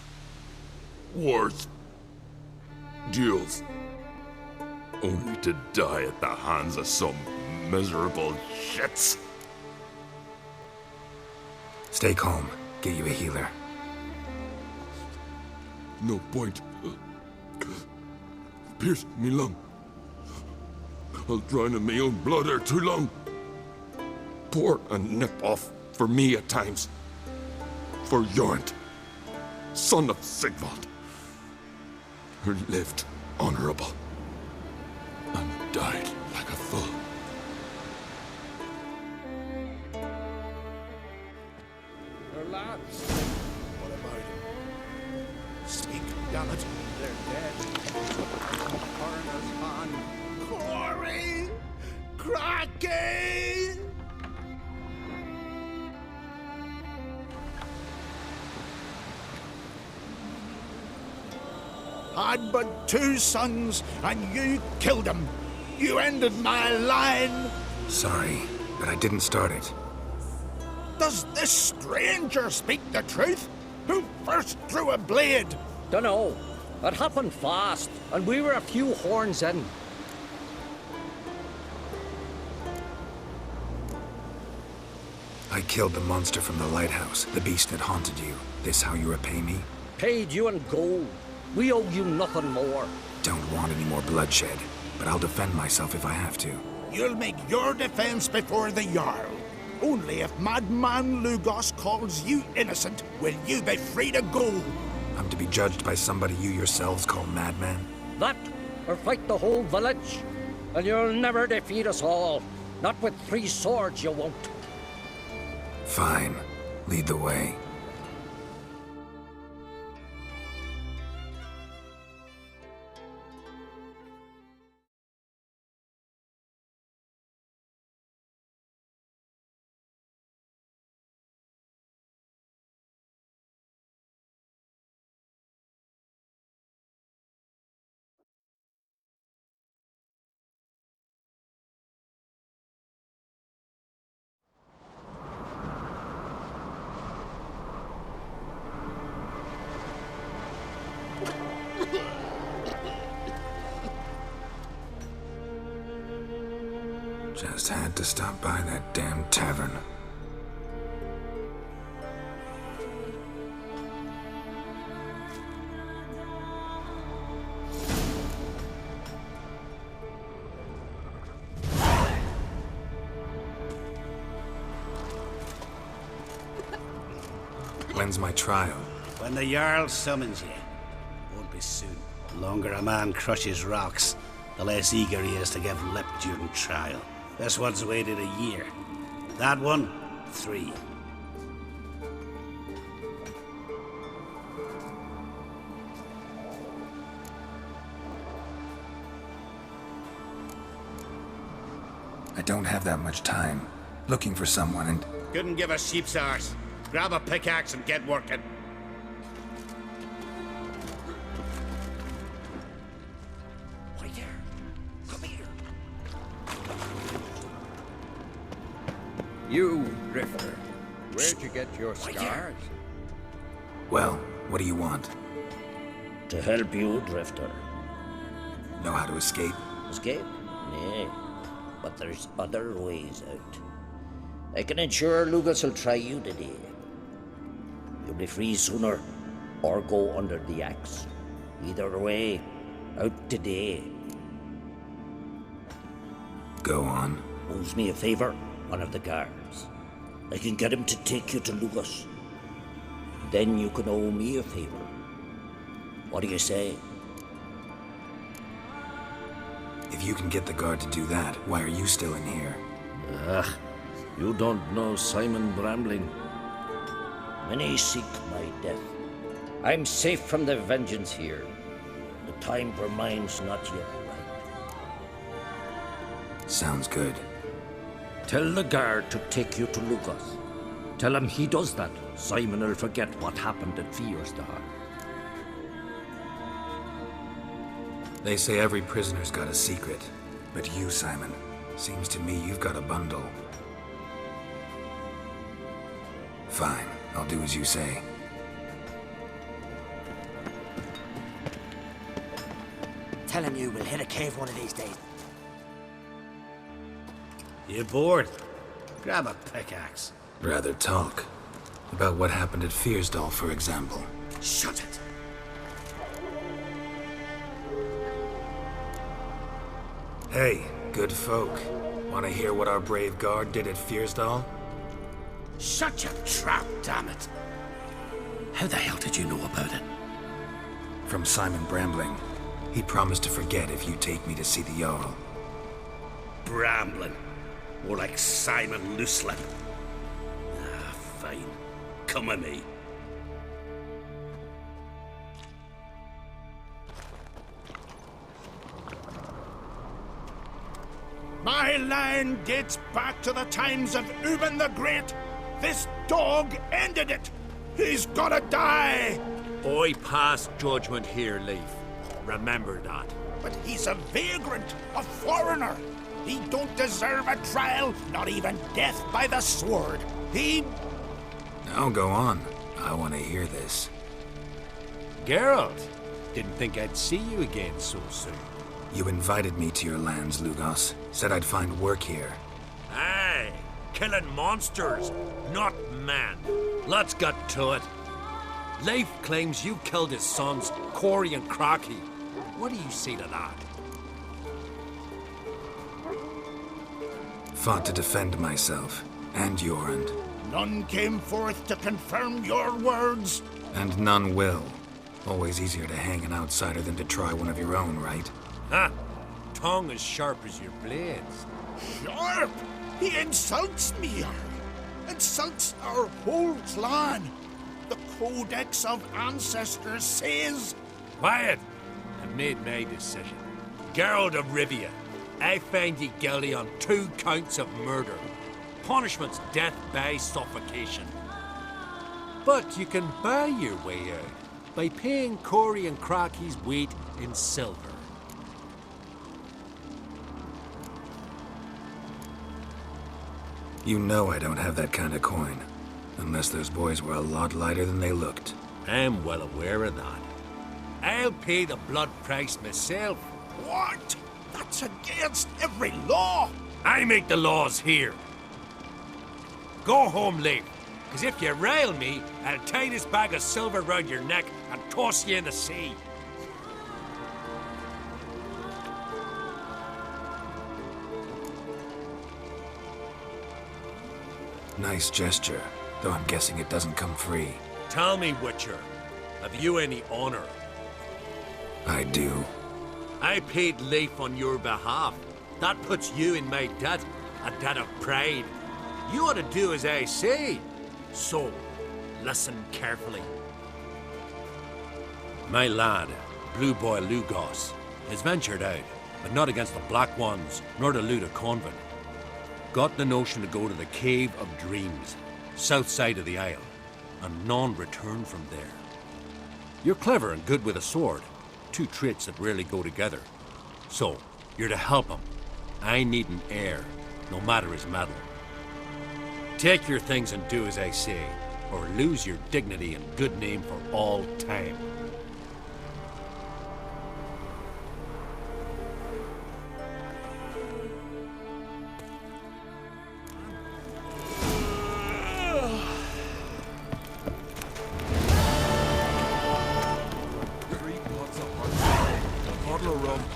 Wars. Duels. Only to die at the hands of some miserable shits. Stay calm. Get you a healer. No point. Pierced me lung. I'll drown in my own blood ere too long. Pour a nip off for me at times. For Jorund, son of Sigvald, who lived honorable, and died like a fool. They're lads. What about him? Speak, damn it. They're dead. Coroner's man. Corey! Cracky! I'd but 2 sons, and you killed them. You ended my line. Sorry, but I didn't start it. Does this stranger speak the truth? Who first drew a blade? Dunno. It happened fast, and we were a few horns in. I killed the monster from the lighthouse, the beast that haunted you. This how you repay me? Paid you in gold. We owe you nothing more. Don't want any more bloodshed, but I'll defend myself if I have to. You'll make your defense before the Jarl. Only if Madman Lugos calls you innocent will you be free to go. I'm to be judged by somebody you yourselves call madman? That, or fight the whole village. And you'll never defeat us all. Not with 3 swords, you won't. Fine. Lead the way. Just had to stop by that damn tavern. When's my trial? When the Jarl summons you. Won't be soon. The longer a man crushes rocks, the less eager he is to give lip during trial. This one's waited a year. That one, 3. I don't have that much time. Looking for someone and... Couldn't give a sheep's arse. Grab a pickaxe and get working. Wait there. Come here. You, Drifter. Where'd you get your scars? Well, what do you want? To help you, Drifter. Know how to escape? Escape? Nay. But there's other ways out. I can ensure Lucas will try you today. You'll be free sooner, or go under the axe. Either way, out today. Go on. Owes me a favor, one of the guards. I can get him to take you to Lucas. Then you can owe me a favor. What do you say? If you can get the guard to do that, why are you still in here? Ugh, you don't know Simon Brambling. Many seek my death. I'm safe from their vengeance here. The time for mine's not yet right. Sounds good. Tell the guard to take you to Lucas. Tell him he does that, Simon will forget what happened at Fiersdal. They say every prisoner's got a secret. But you, Simon, seems to me you've got a bundle. Fine, I'll do as you say. Telling you, we'll hit a cave one of these days. You bored? Grab a pickaxe. Rather talk. About what happened at Fiersdal, for example. Shut it. Hey, good folk. Want to hear what our brave guard did at Fiersdal? Shut your trap, damn it. How the hell did you know about it? From Simon Brambling. He promised to forget if you take me to see the Jarl. Bramblin'. More like Simon Looselip. Ah, fine. Come with me. My line dates back to the times of Ubin the Great. This dog ended it. He's gotta die. I pass judgment here, Leif. Remember that. But he's a vagrant, a foreigner. He don't deserve a trial, not even death by the sword. He... Now go on. I want to hear this. Geralt, didn't think I'd see you again so soon. You invited me to your lands, Lugos. Said I'd find work here. Aye, killing monsters, not man. Let's get to it. Leif claims you killed his sons, Corey and Crocky. What do you say to that? Fought to defend myself, and Jorund. None came forth to confirm your words. And none will. Always easier to hang an outsider than to try one of your own, right? Ha! Tongue as sharp as your blades. Sharp? He insults me, insults our whole clan. The Codex of Ancestors says... Quiet! I've made my decision. Geralt of Rivia, I find ye guilty on 2 counts of murder. Punishment's death by suffocation. But you can buy your way out by paying Corey and Crocky's weight in silver. You know I don't have that kind of coin. Unless those boys were a lot lighter than they looked. I'm well aware of that. I'll pay the blood price myself. What? That's against every law. I make the laws here. Go home, Leif, because if you rail me, I'll tie this bag of silver round your neck and toss you in the sea. Nice gesture, though I'm guessing it doesn't come free. Tell me, Witcher, have you any honor? I do. I paid Leif on your behalf. That puts you in my debt, a debt of pride. You ought to do as I say. So, listen carefully. My lad, Blue Boy Lugos, has ventured out, but not against the Black Ones, nor to loot a convent. Got the notion to go to the Cave of Dreams, south side of the Isle, and none return from there. You're clever and good with a sword, 2 traits that rarely go together. So, you're to help him. I need an heir, no matter his mettle. Take your things and do as I say, or lose your dignity and good name for all time.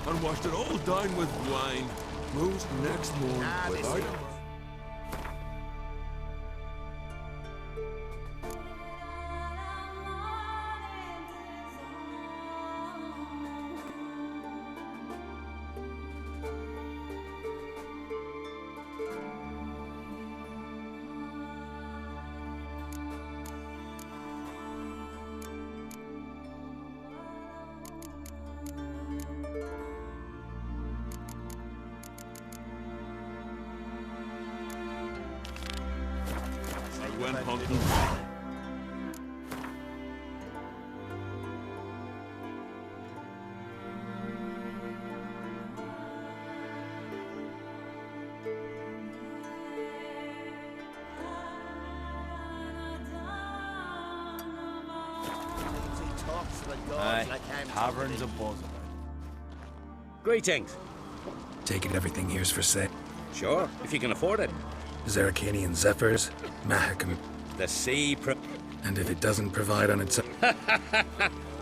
And washed it all down with wine. Rose next morning without a... went hunting. Aye, taverns a buzz. Greetings. Take it everything here's for sale. Sure, if you can afford it. Zerrikanian Zephyrs, Mahakam. The sea And if it doesn't provide on its own...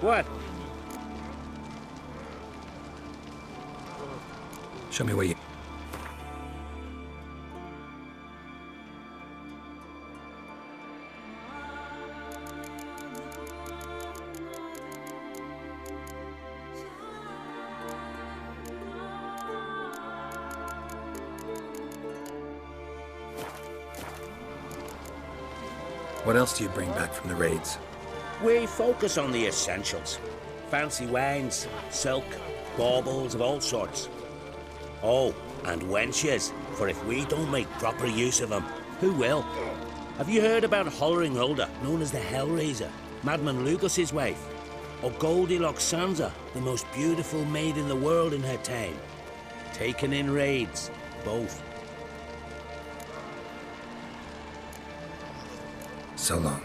What? Show me where you... What else do you bring back from the raids? We focus on the essentials. Fancy wines, silk, baubles of all sorts. Oh, and wenches, for if we don't make proper use of them, who will? Have you heard about Hollering Hulda, known as the Hellraiser, Madman Lugos's wife? Or Goldilocks Sansa, the most beautiful maid in the world in her time? Taken in raids, both. So long.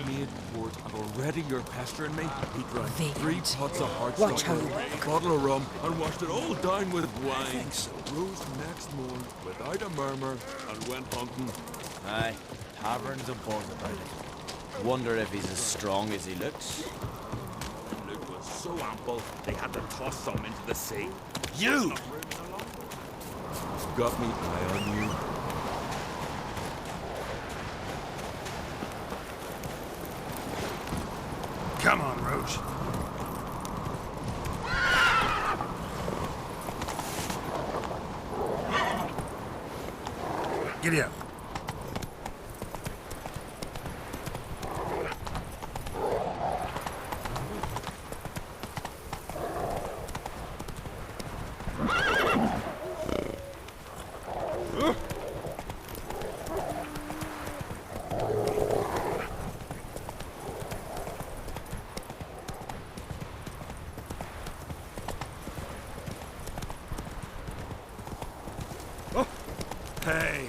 Made port, and already you're pestering me. He drank 3 pots of hard Watch cider, how you a bottle of rum, and washed it all down with wine. Rose next morning without a murmur and went hunting. Aye, tavern's a buzz about it. Wonder if he's as strong as he looks. Luke was so ample, they had to toss some into the sea. You! Got me eye on you. Come on, Roach. Giddy up. Hey.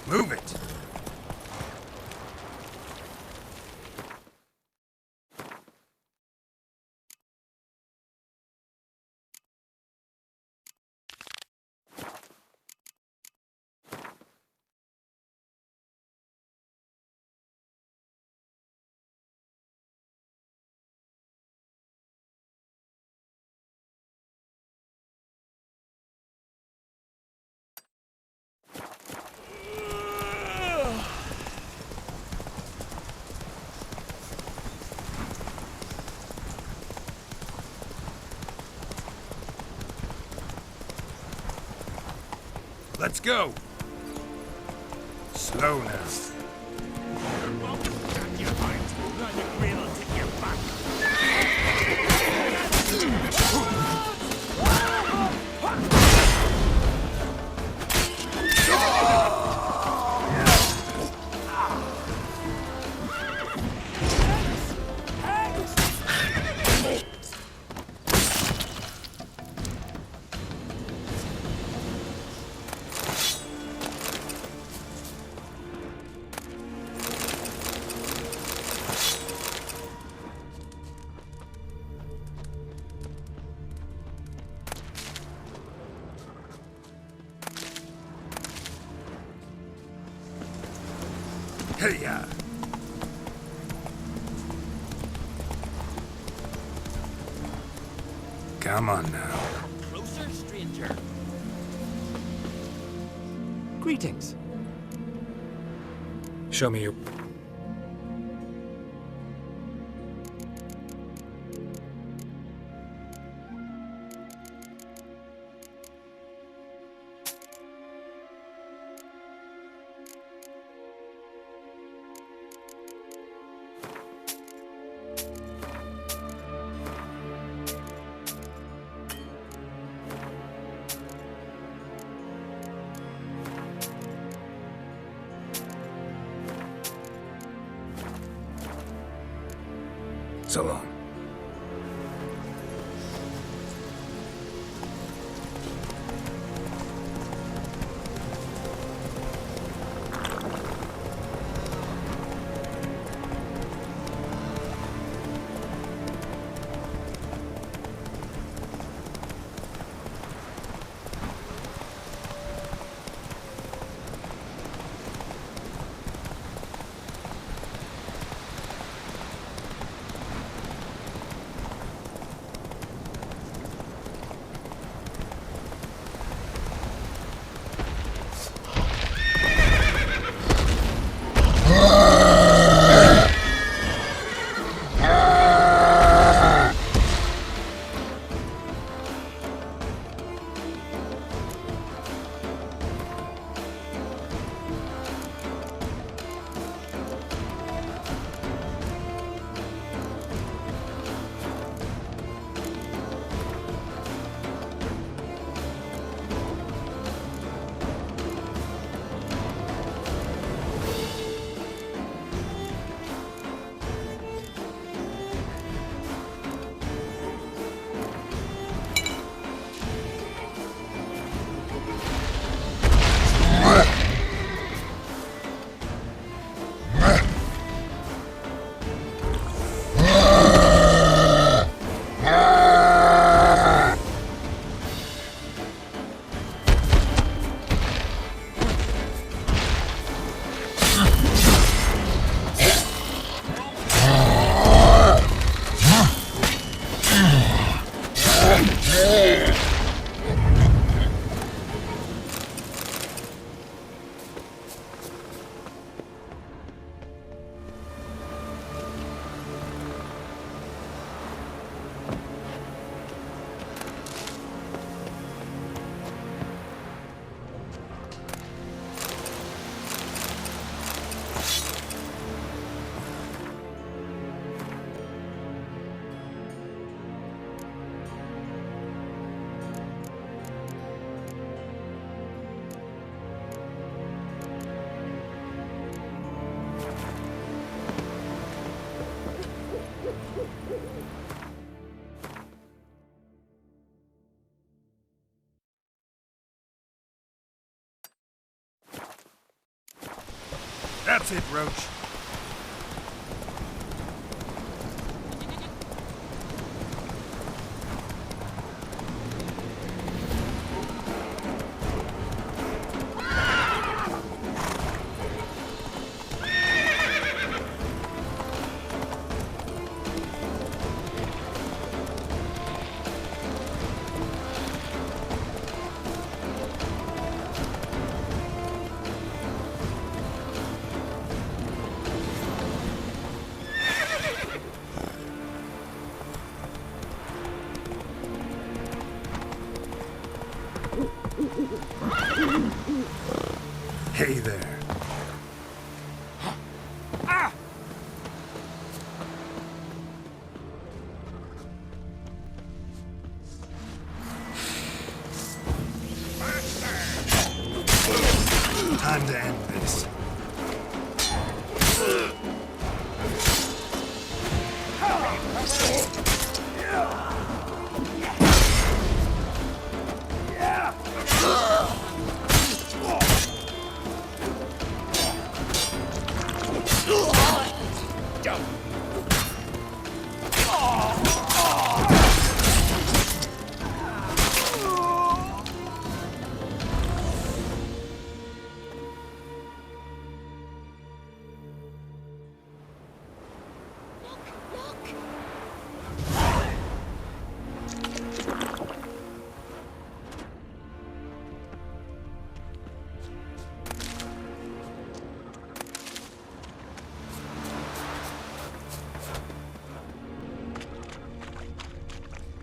Move it. Let's go. Slow now. Hey-ya. Come on now. Closer, stranger. Greetings. Show me your... So long. That's it, Roach. Hey there. Time to end this.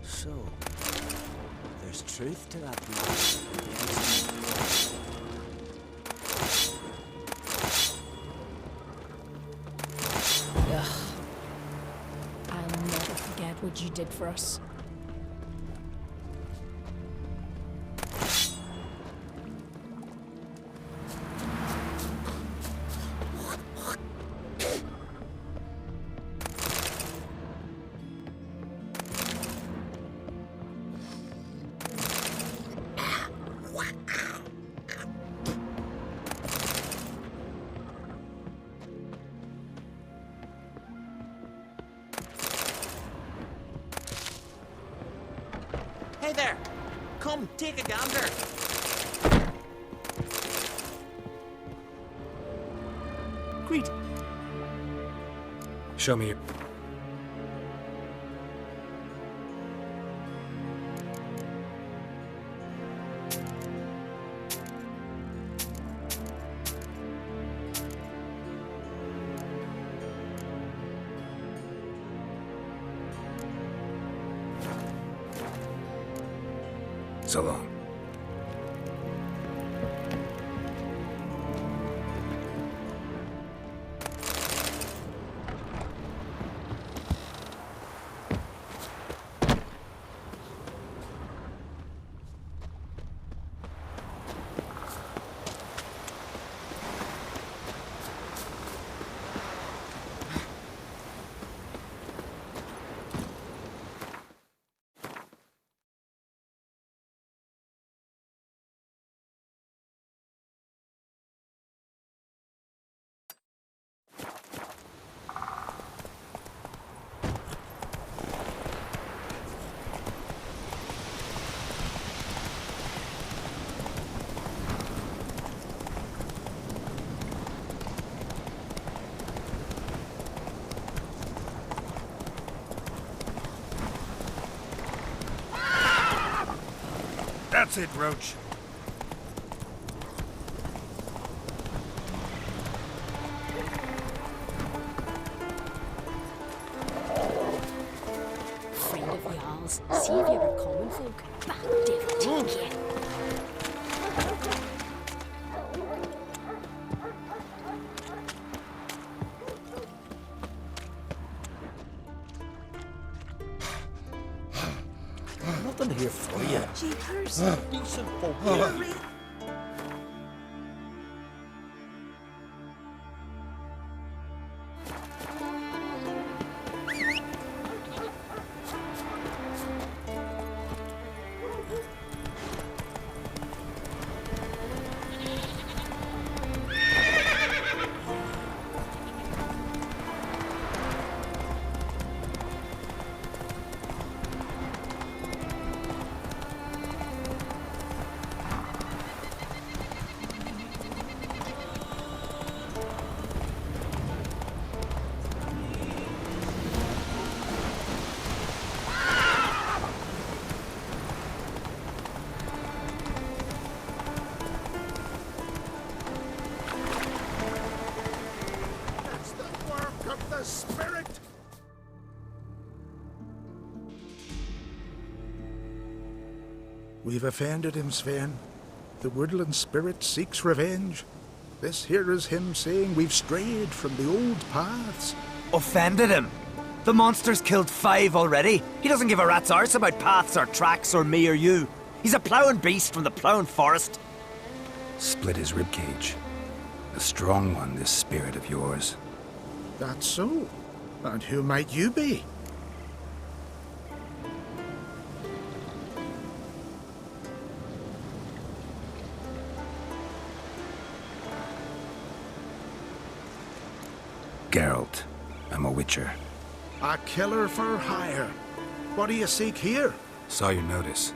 So, there's truth to that belief. Ugh. I'll never forget what you did for us. Hey there! Come, take a gander! Great. Show me your... So long. That's it, Roach. Friend of y'all's, see if you're a common folk. Bad devil take you. Nothing here for you. Jeepers! Decent folk here. We've offended him, Sven. The woodland spirit seeks revenge. This here is him saying we've strayed from the old paths. Offended him? The monster's killed 5 already. He doesn't give a rat's arse about paths or tracks or me or you. He's a ploughing beast from the ploughing forest. Split his ribcage. A strong one, this spirit of yours. That's so. And who might you be? Geralt. I'm a witcher. A killer for hire. What do you seek here? Saw your notice.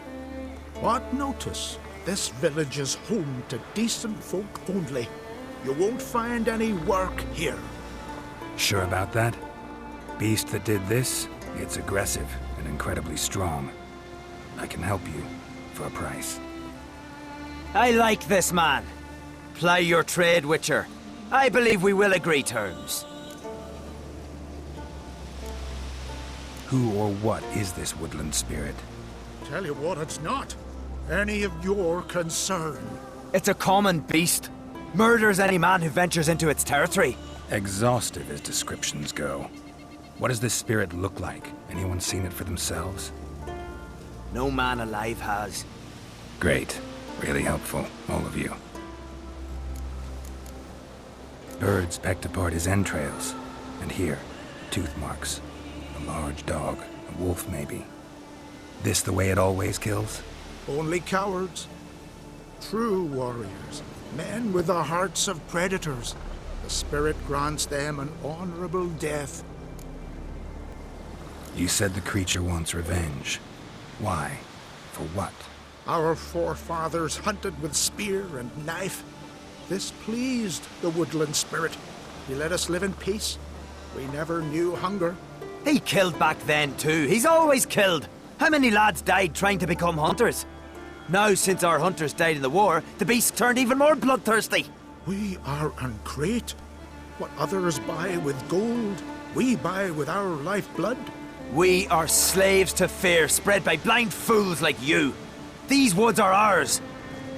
What notice? This village is home to decent folk only. You won't find any work here. Sure about that? Beast that did this, it's aggressive and incredibly strong. I can help you for a price. I like this man. Ply your trade, Witcher. I believe we will agree terms. Who or what is this woodland spirit? Tell you what, it's not any of your concern. It's a common beast. Murders any man who ventures into its territory. Exhaustive as descriptions go. What does this spirit look like? Anyone seen it for themselves? No man alive has. Great. Really helpful, all of you. Birds pecked apart his entrails. And here, tooth marks. A large dog. A wolf, maybe. This the way it always kills? Only cowards. True warriors. Men with the hearts of predators. The spirit grants them an honorable death. You said the creature wants revenge. Why? For what? Our forefathers hunted with spear and knife. This pleased the woodland spirit. He let us live in peace. We never knew hunger. He killed back then too. He's always killed. How many lads died trying to become hunters? Now, since our hunters died in the war, the beast turned even more bloodthirsty. We are uncreate. What others buy with gold, we buy with our lifeblood. We are slaves to fear spread by blind fools like you. These woods are ours.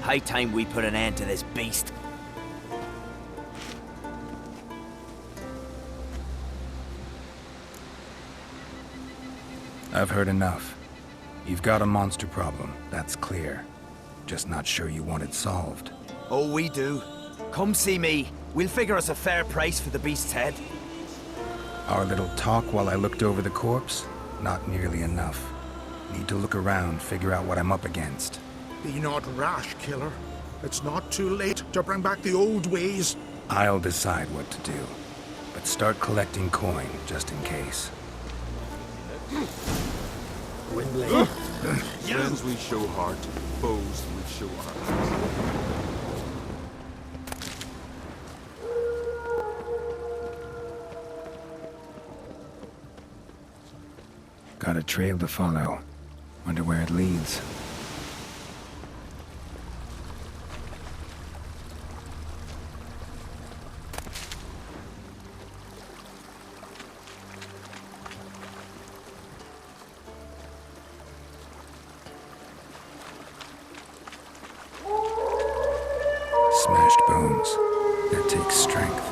High time we put an end to this beast. I've heard enough. You've got a monster problem, that's clear. Just not sure you want it solved. Oh, we do. Come see me. We'll figure us a fair price for the beast's head. Our little talk while I looked over the corpse? Not nearly enough. Need to look around, figure out what I'm up against. Be not rash, killer. It's not too late to bring back the old ways. I'll decide what to do. But start collecting coin, just in case. Friends we show heart, foes we show heart. Got a trail to follow. Wonder where it leads. Smashed bones. That takes strength.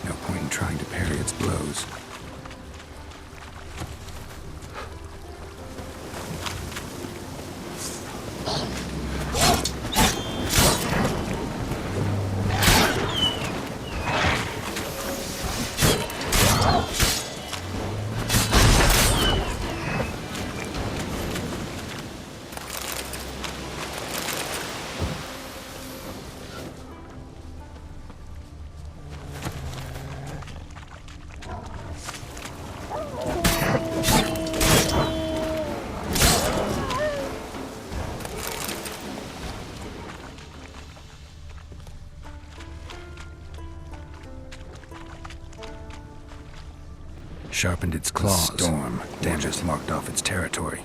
No point in trying to parry its blows. Sharpened its claws. Storm. Damage marked off its territory.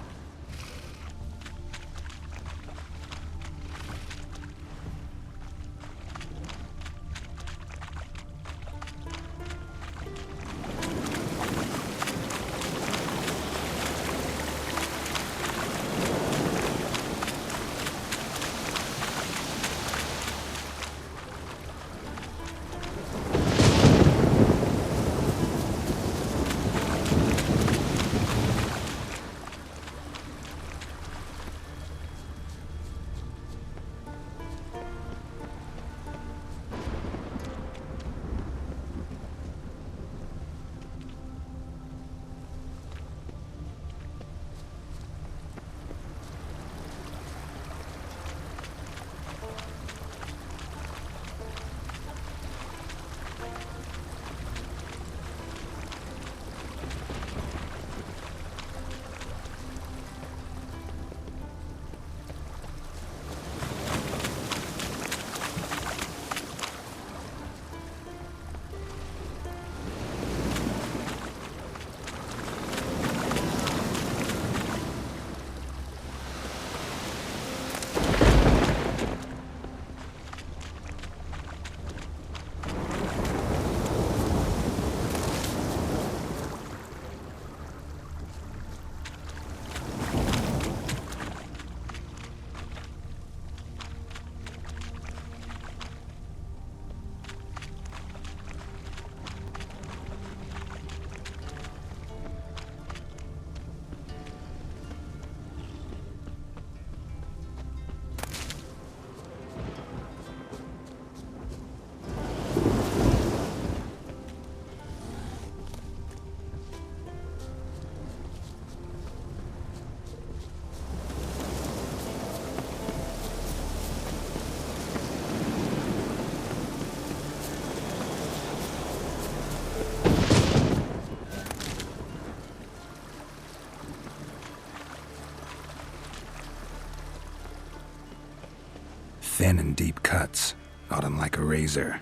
thin and deep cuts, not unlike a razor.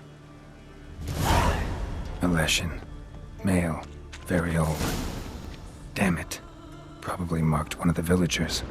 A Leshen. Male. Very old. Damn it. Probably marked one of the villagers.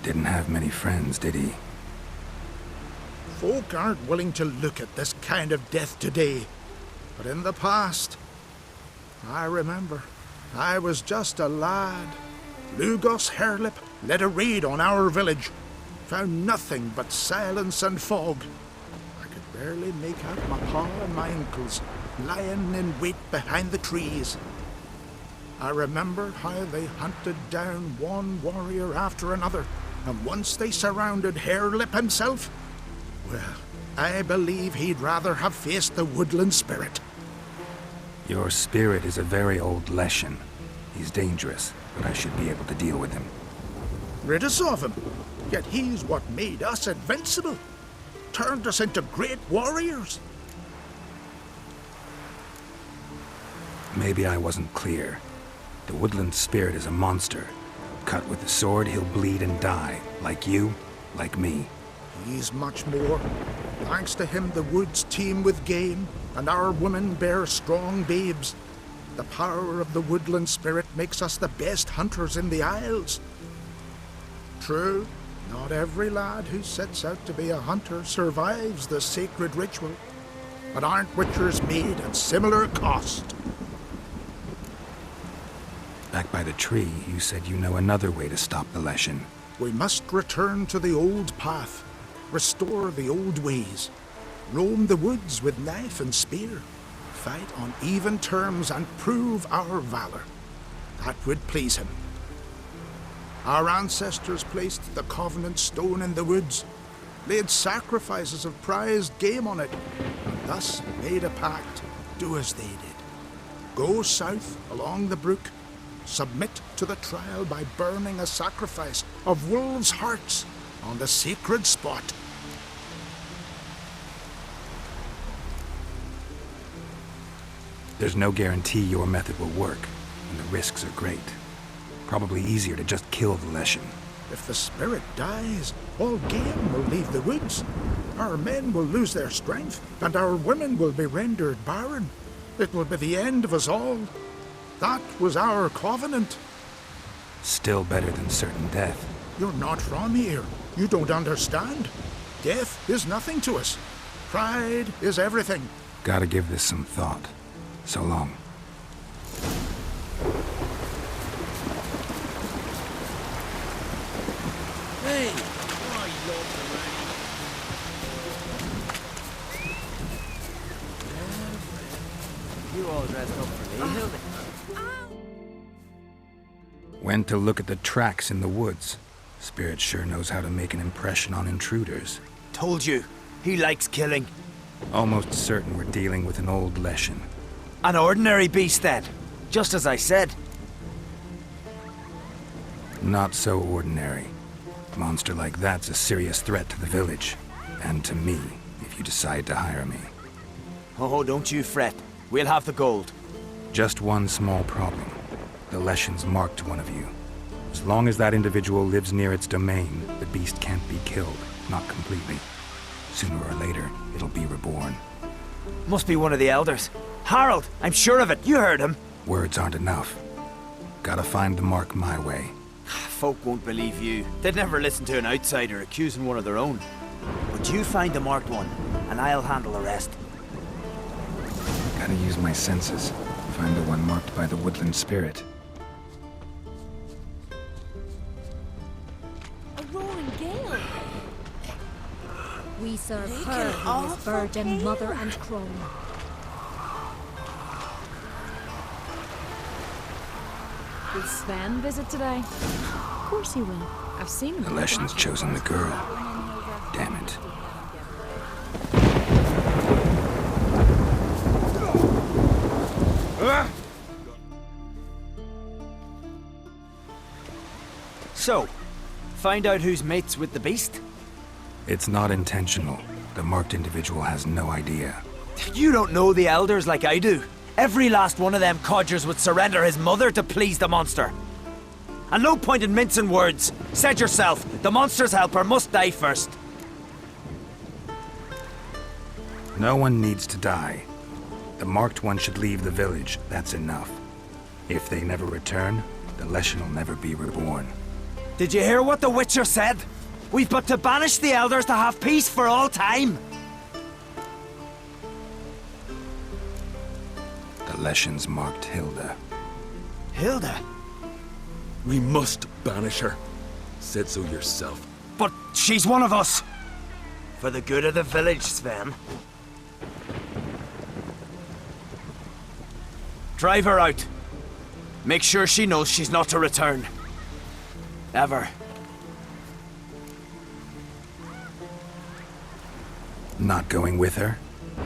Didn't have many friends, did he? Folk aren't willing to look at this kind of death today. But in the past, I remember, I was just a lad. Lugos Hairlip led a raid on our village. Found nothing but silence and fog. I could barely make out my pa and my uncles lying in wait behind the trees. I remember how they hunted down one warrior after another, and once they surrounded Hairlip himself, well, I believe he'd rather have faced the woodland spirit. Your spirit is a very old Leshen. He's dangerous, but I should be able to deal with him. Rid us of him, yet he's what made us invincible. Turned us into great warriors. Maybe I wasn't clear. The woodland spirit is a monster. Cut with the sword, he'll bleed and die. Like you, like me. He's much more. Thanks to him, the woods teem with game, and our women bear strong babes. The power of the woodland spirit makes us the best hunters in the Isles. True, not every lad who sets out to be a hunter survives the sacred ritual. But aren't witchers made at similar cost? Back by the tree, you said you know another way to stop the Leshen. We must return to the old path, restore the old ways, roam the woods with knife and spear, fight on even terms and prove our valor. That would please him. Our ancestors placed the Covenant Stone in the woods, laid sacrifices of prized game on it, and thus made a pact, do as they did. Go south along the brook, submit to the trial by burning a sacrifice of wolves' hearts on the sacred spot. There's no guarantee your method will work, and the risks are great. Probably easier to just kill the Leshen. If the spirit dies, all game will leave the woods. Our men will lose their strength, and our women will be rendered barren. It will be the end of us all. That was our covenant. Still better than certain death. You're not from here. You don't understand. Death is nothing to us. Pride is everything. Gotta give this some thought. So long. Hey! I love the rain. You all dressed up for me, Hildy? Went to look at the tracks in the woods. Spirit sure knows how to make an impression on intruders. Told you, he likes killing. Almost certain we're dealing with an old Leshen. An ordinary beast, then? Just as I said. Not so ordinary. A monster like that's a serious threat to the village. And to me, if you decide to hire me. Oh, don't you fret. We'll have the gold. Just one small problem. The Leshens marked one of you. As long as that individual lives near its domain, the beast can't be killed. Not completely. Sooner or later, it'll be reborn. Must be one of the elders. Harold, I'm sure of it. You heard him. Words aren't enough. Gotta find the mark my way. Folk won't believe you. They'd never listen to an outsider accusing one of their own. But you find the marked one, and I'll handle the rest. Gotta use my senses. Find the one marked by the woodland spirit. A roaring gale. We serve her who is virgin, mother and crone. Will Sven visit today? Of course he will. I've seen him. The Leshen's chosen the girl. Damn it. So, find out who's mates with the beast? It's not intentional. The marked individual has no idea. You don't know the elders like I do. Every last one of them codgers would surrender his mother to please the monster. And no point in mincing words. Said yourself, the monster's helper must die first. No one needs to die. The marked one should leave the village, that's enough. If they never return, the Leshen will never be reborn. Did you hear what the Witcher said? We've but to banish the elders to have peace for all time. The Leshen's marked Hilda. Hilda? We must banish her. Said so yourself. But she's one of us. For the good of the village, Sven. Drive her out. Make sure she knows she's not to return. Ever. Not going with her?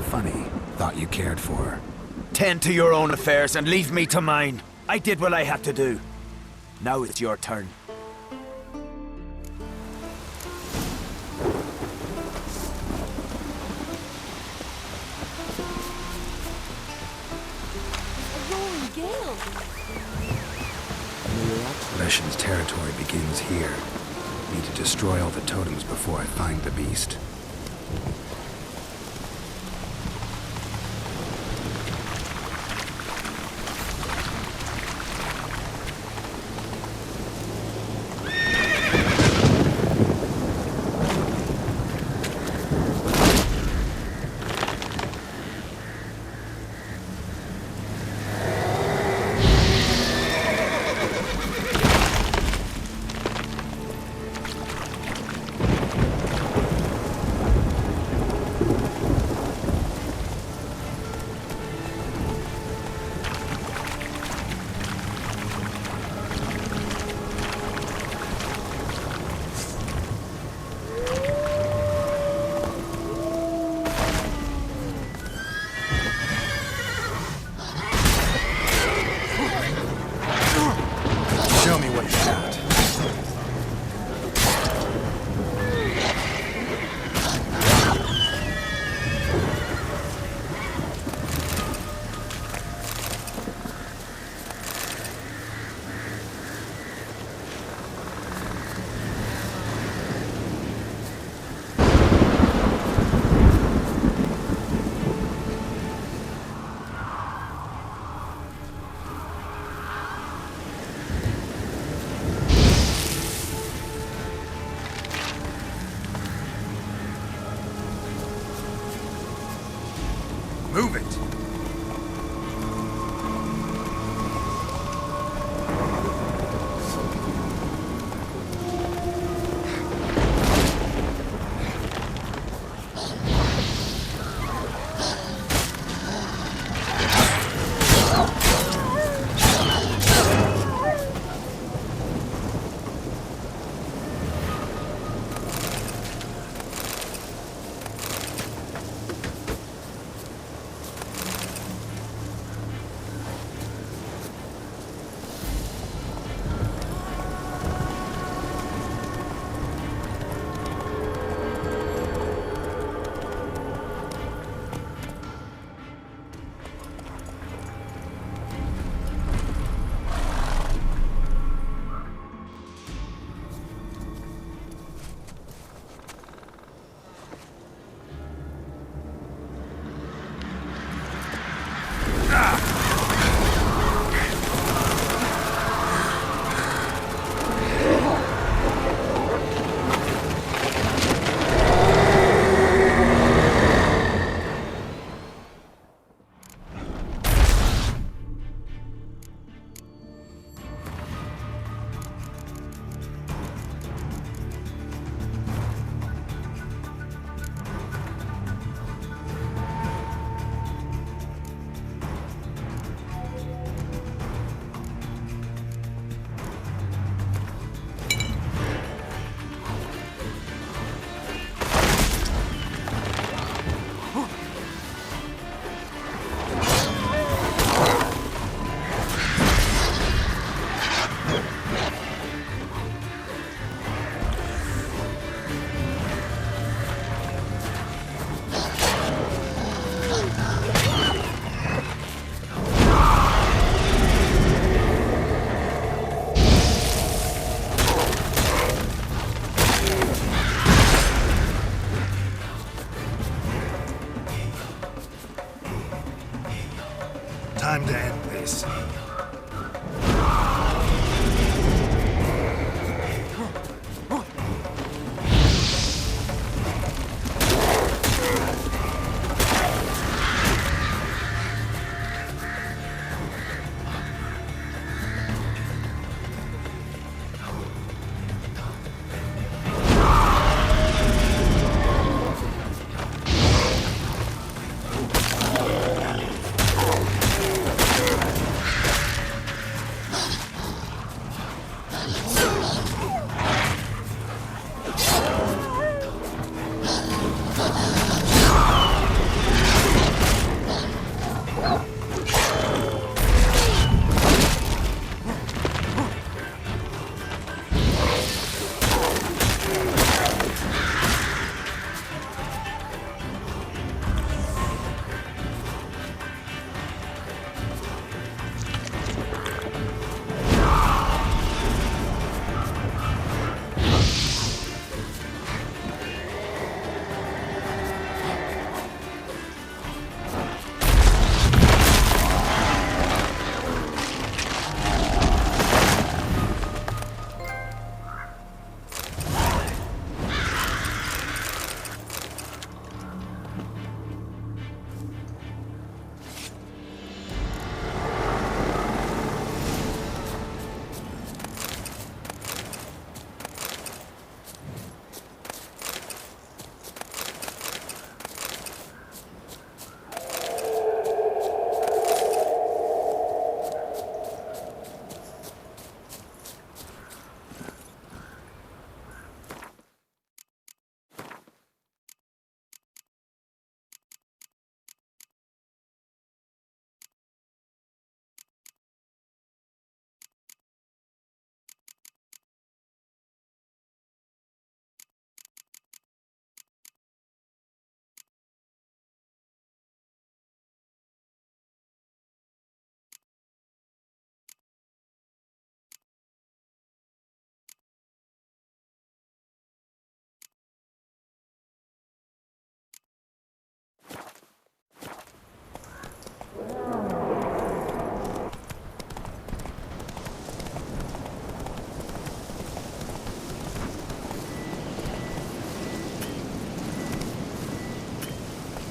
Funny. Thought you cared for her. Tend to your own affairs and leave me to mine. I did what I had to do. Now it's your turn. A roaring gale. Leshen's territory begins here. Need to destroy all the totems before I find the beast. Show me what you got. Move it! Time to end this.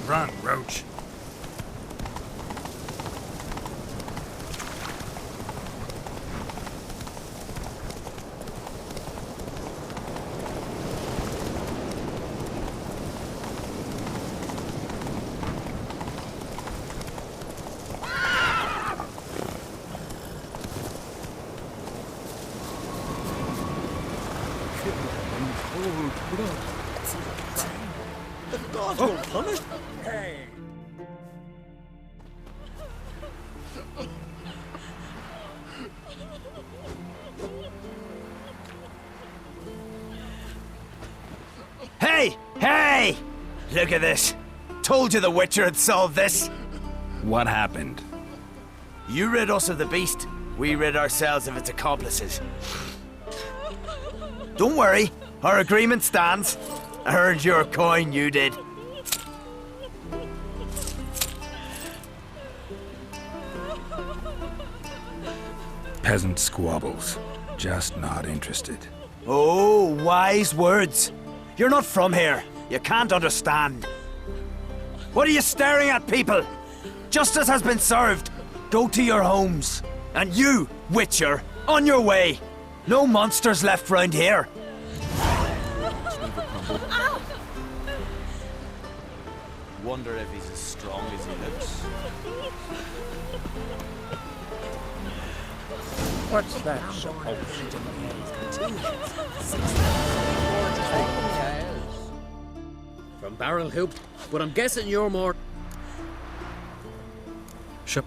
Run, Roach. The gods will punish. Hey! Hey! Hey! Look at this. Told you the Witcher had solved this. What happened? You rid us of the beast. We rid ourselves of its accomplices. Don't worry. Our agreement stands. I earned your coin, you did. Peasant squabbles. Just not interested. Oh, wise words. You're not from here. You can't understand. What are you staring at, people? Justice has been served. Go to your homes. And you, Witcher, on your way. No monsters left round here. Wonder if he's as strong as he looks. What's that supposed to mean? From Barrel Hoop, but I'm guessing you're more... Shut.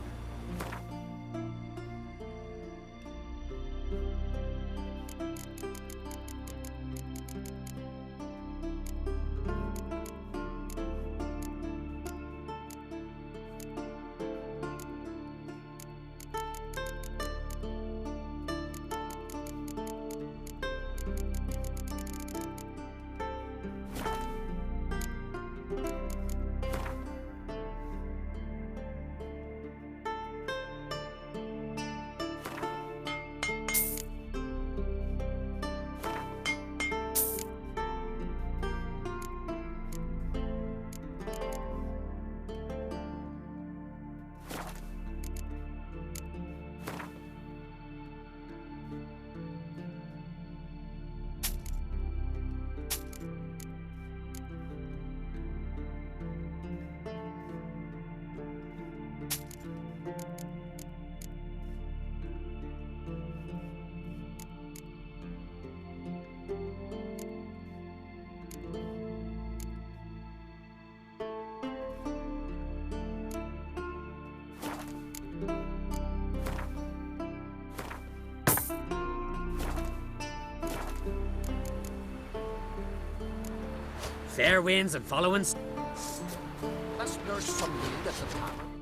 Fair winds and followings. Let's nurse some mead at the tavern.